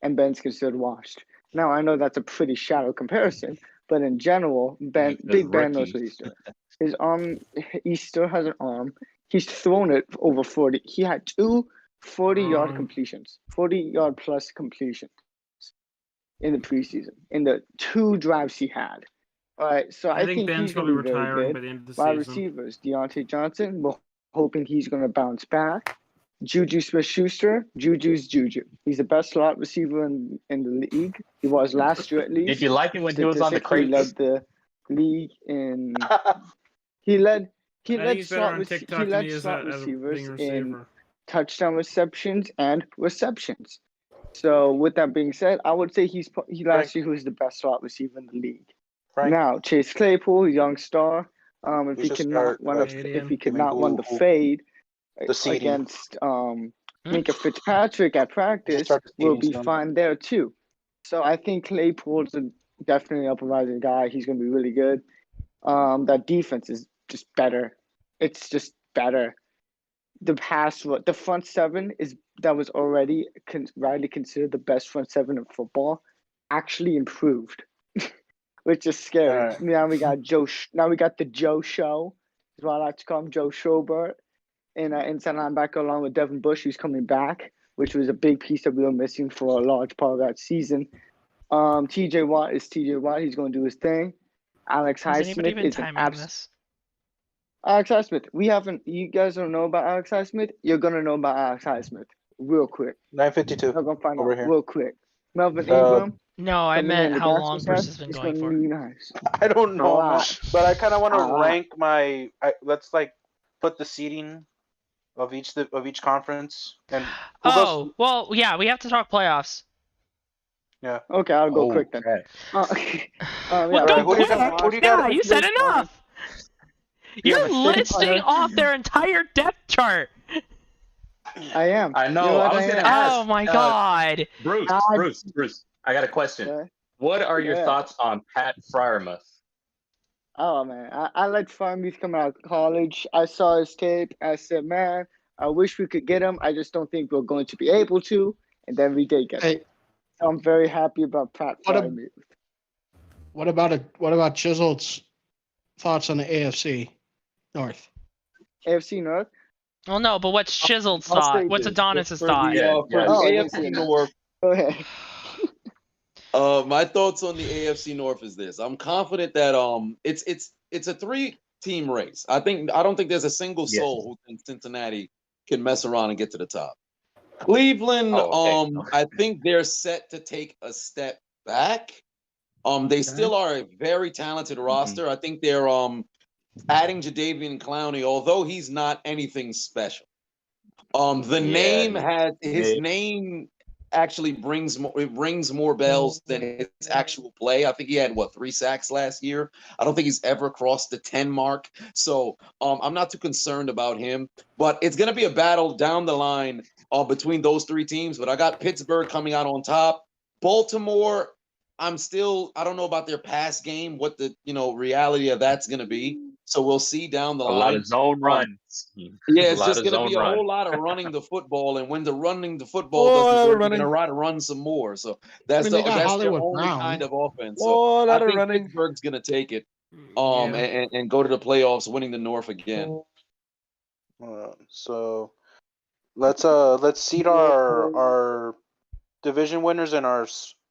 and Ben's considered washed. Now, I know that's a pretty shallow comparison, but in general, Big Ben knows what he's doing. His arm, he still has an arm. He's thrown it over 40. He had 2 40-yard completions, 40-yard plus completions in the preseason, in the 2 drives he had. All right, so I think Ben's he's going to be retiring very by good. the end of the Wide season. receivers, Deontay Johnson, we're hoping he's going to bounce back. Juju Smith-Schuster, Juju's Juju. He's the best slot receiver in the league. He was last year at least. Did you like it when he was on the Statistically, crates? led the league in. He led slot receivers in touchdown receptions and receptions. So with that being said, I would say he last year was the best slot receiver in the league. Now Chase Claypool, young star. If he cannot run the fade against Minka Fitzpatrick at practice, will be fine there too. So I think Claypool's definitely a rising guy. He's going to be really good. That defense is just better. It's just better. The front seven that was already widely considered the best front seven in football, actually improved, which is scary. Right. Now we got Now we got the Joe Show, is what I like to call him, Joe Schobert, and inside linebacker along with Devin Bush, who's coming back, which was a big piece that we were missing for a large part of that season. T.J. Watt is T.J. Watt. He's going to do his thing. Alex Highsmith is an Alex Highsmith. You guys don't know about Alex Highsmith? You're going to know about Alex Highsmith real quick. 952. We're going to find over out here. real quick. Melvin Ingram. No, I meant how long Bruce has been going for. Nice. I don't know, man, but I kind of want to rank my. Let's put the seeding of each conference. And well, yeah, we have to talk playoffs. Yeah. Okay, I'll go quick then. Well, don't quick. Yeah, you said enough. You're listing off their entire depth chart. I am. I know. I was going to ask. Oh my God. Bruce. I got a question. Yeah. What are your thoughts on Pat Freiermuth? Oh man, I like Freiermuth coming out of college. I saw his tape. I said, man, I wish we could get him. I just don't think we're going to be able to. And then we did get him. So I'm very happy about Pat Freiermuth. What about Chisel's thoughts on the AFC North? AFC North? Well, no, but what's Chisel's thought? What's Adonis's thought? AFC North. Go ahead. My thoughts on the AFC North is this: I'm confident that it's a 3-team race. I don't think there's a single soul who thinks Cincinnati can mess around and get to the top. Cleveland, I think they're set to take a step back. They still are a very talented roster. I think they're adding Jadeveon Clowney, although he's not anything special. His name actually rings more bells than his actual play. I think he had 3 sacks last year. I don't think he's ever crossed the 10 mark. So I'm not too concerned about him. But it's going to be a battle down the line between those 3 teams. But I got Pittsburgh coming out on top. Baltimore, I don't know about their pass game, what the reality of that's going to be. So we'll see down the line. A lot of zone runs. Yeah, it's just going to be a whole lot of running the football, and when the running the football doesn't work, they're going to run some more. So that's their only kind of offense. So I think Pittsburgh's going to take it, and go to the playoffs, winning the North again. So let's seed our division winners and our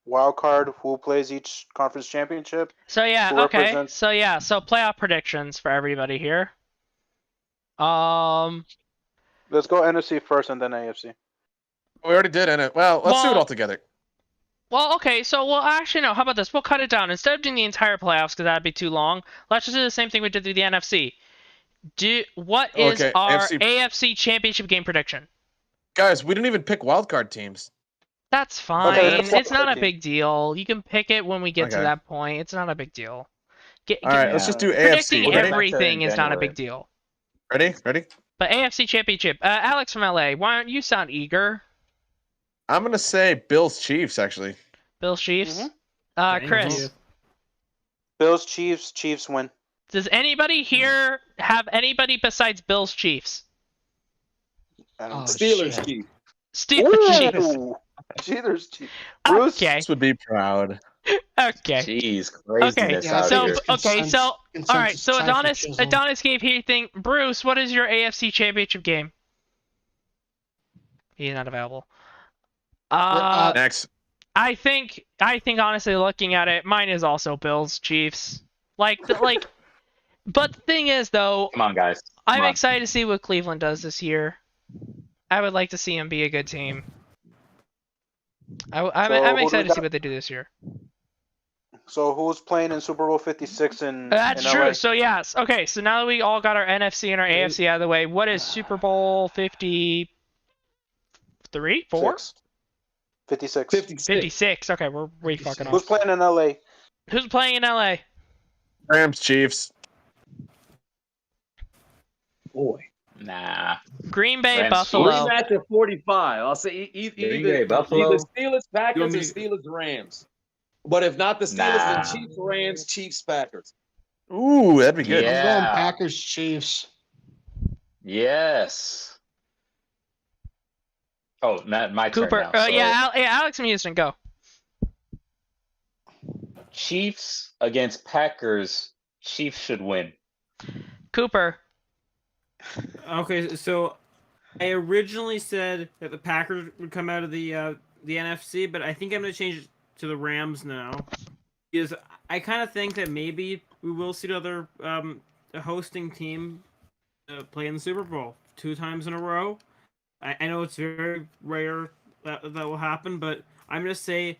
wild card, who plays each conference championship. So so playoff predictions for everybody here. Let's go NFC first and then AFC. We already did in it. Well, let's do it all together. Well, okay, so actually no. How about this? We'll cut it down instead of doing the entire playoffs because that'd be too long. Let's just do the same thing we did through the NFC. What is Okay, our AFC AFC Championship game prediction? Guys, we didn't even pick wildcard teams. That's fine. Okay, that's It's not a team. big deal. You can pick it when we get to Okay. that point. It's not a big deal. All right, let's just do AFC. Predicting Ready? everything is not a big deal. Ready? But AFC Championship. Alex from LA, why don't you sound eager? I'm gonna say Bills Chiefs actually. Bills Chiefs. Thank Chris. you. Bills, Chiefs win. Does anybody here have anybody besides Bills Chiefs? Steelers Chiefs. Steelers Chiefs. Steelers Chiefs. Bruce Okay. This would be proud. Okay. Jeez, Okay. craziness out So here. all right. So Adonis gave here thing. Bruce, what is your AFC Championship game? He's not available. Next. I think honestly, looking at it, mine is also Bills Chiefs. But the thing is though, Come on, guys. I'm excited to see what Cleveland does this year. I would like to see them be a good team. I'm excited to see what they do this year. So who's playing in Super Bowl 56 in That's in true. LA? So yes. Okay. So now that we all got our NFC and our AFC out of the way, what is Super Bowl 53? 4? 56. 56. Okay, we're way fucking Who's off. playing in LA? Who's playing in LA? Rams Chiefs. Boy. Nah. Green Bay, Rams, Buffalo. Rematch at 45. I'll say Green Bay, Buffalo. either Steelers, Packers, You or want me- Steelers, Rams. But if not the Steelers, Nah. then Chiefs, Rams, Chiefs, Packers. Ooh, that'd be good. I'm Yeah. going Packers, Chiefs. Yes. Oh, my turn Cooper. now. So Alex and Houston, go. Chiefs against Packers. Chiefs should win. Cooper. Okay, so I originally said that the Packers would come out of the NFC, but I think I'm going to change it to the Rams now. Because I kind of think that maybe we will see the other hosting team play in the Super Bowl 2 times in a row. I know it's very rare that will happen, but I'm going to say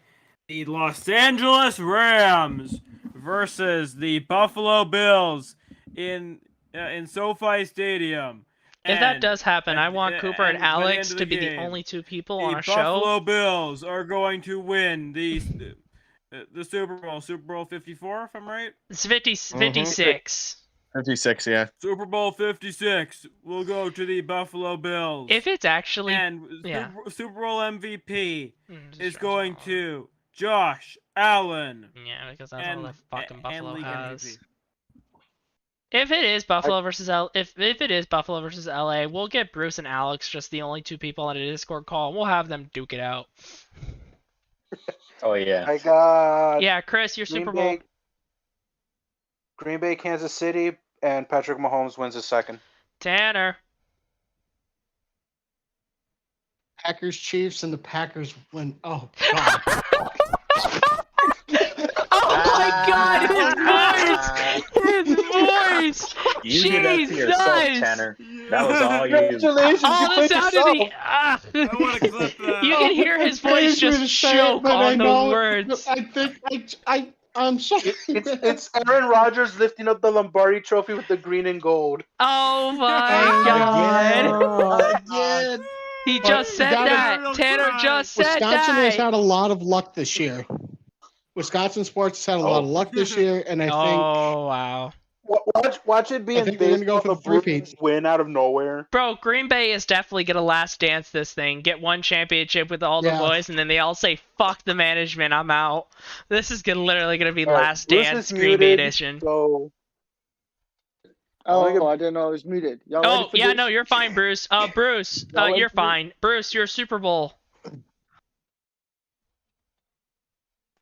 the Los Angeles Rams versus the Buffalo Bills in SoFi Stadium. If that does happen, I want Cooper and by the end Alex of to the be the game, only 2 people the on a Buffalo show. Bills are going to win the Super Bowl 54, if I'm right. It's 56. 56, yeah. Super Bowl 56 will go to the Buffalo Bills. If it's actually And yeah. Super Bowl MVP is going to Josh Allen. Yeah, because that's all that fucking Buffalo league has. MVP. If it is Buffalo versus if it is Buffalo versus LA, we'll get Bruce and Alex just the only 2 people on a Discord call. And we'll have them duke it out. Oh yeah. I got Yeah, Chris, your Super Bowl. Green Bay, Kansas City, and Patrick Mahomes wins his second. Tanner. Packers, Chiefs, and the Packers win. Oh, God. Oh my God, his voice! You did that to yourself, Jesus! Tanner. That was all you. Congratulations, Oh, you the played sound yourself. of the I want to clip that. You can hear his voice just choke on those words. I think I'm sorry. It's Aaron Rodgers lifting up the Lombardi Trophy with the green and gold. Oh my God! Again. He But just you said gotta- that. Tanner just said Wisconsin has that. had a lot of luck this year. Wisconsin sports has had a lot of luck this year, and I think Oh wow. Watch it be I in think we're gonna go baseball. for The the Bruins three-peat. win out of nowhere. Bro, Green Bay is definitely gonna last dance this thing, get 1 championship with all the Yeah. boys, and then they all say, "Fuck the management, I'm out." This is literally gonna be All right, last Bruce dance is Green Bay muted, edition. So Oh, I didn't know I was muted. Y'all ready Oh for yeah, this? no, you're fine, Bruce. Bruce, Y'all ready you're for this? fine. Bruce, your Super Bowl.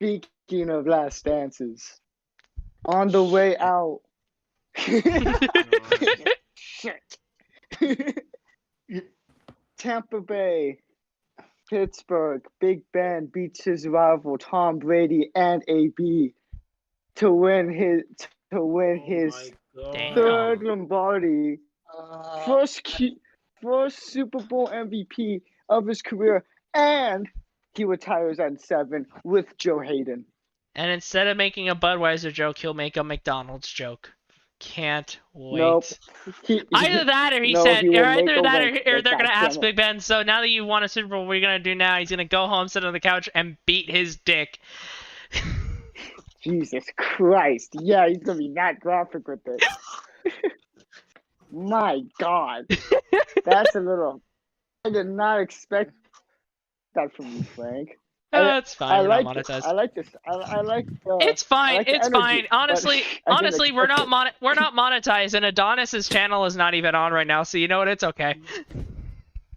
Speaking of last dances, on the way out. Shit. Tampa Bay, Pittsburgh, Big Ben beats his rival Tom Brady and AB to win his Damn. third Lombardi, first Super Bowl MVP of his career, and he retires at 7 with Joe Hayden. And instead of making a Budweiser joke, he'll make a McDonald's joke. can't wait. Nope. Either that, or he No, said, he will or make either a that, win. or they're gonna God ask damn it. Big Ben. So now that you won a Super Bowl, what are you gonna do now? He's gonna go home, sit on the couch, and beat his dick. Jesus Christ. Yeah, he's gonna be that graphic with it. My God. That's a little. I did not expect that from you, Frank. That's fine. We're like not monetized. I like this. I like. It's fine. I like the It's energy, fine. but Honestly, I didn't honestly, we're expect not we're not monetized, and Adonis's channel is not even on right now. So you know what? It's okay.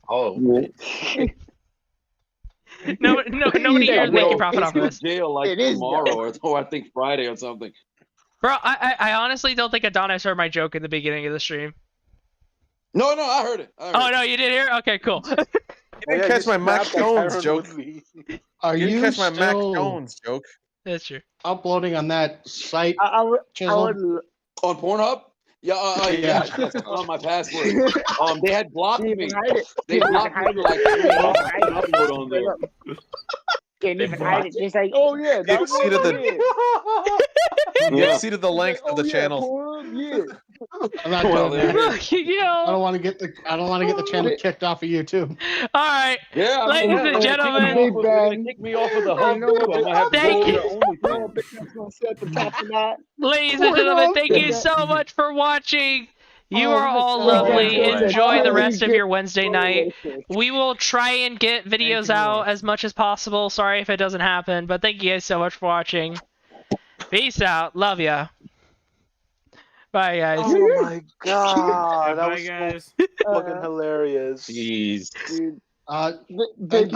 Oh. Nobody here is making profit off of this. Jail like It is, tomorrow or I think Friday or something. Bro, I honestly don't think Adonis heard my joke in the beginning of the stream. No, I heard it. Oh no, you did hear? Okay, cool. You didn't catch my Mac Jones joke. Are You you didn't catch my Mac still Jones joke. That's true. uploading on that site? I would On Pornhub? Yeah, that's on my password. They had blocked me. They blocked me for like 3 hours. I couldn't upload on there. Can't even hide it. Just like, oh yeah, You exceeded Yeah. exceeded the length of the channel. I'm not doing that. Yo. I don't want to get the channel kicked off of YouTube. All right, Yeah, ladies and gentlemen. they're gonna kick me off of the hub. Too. I'm gonna have to Thank go you. over OnlyFans. Ladies and gentlemen, thank you so much for watching. You are all lovely. Enjoy the rest of your Wednesday night. We will try and get videos out as much as possible. Sorry if it doesn't happen, but thank you guys so much for watching. Peace out. Love ya. Bye, guys. Oh my god, that Bye, was guys. so fucking hilarious. Jeez. Dude, Thank you.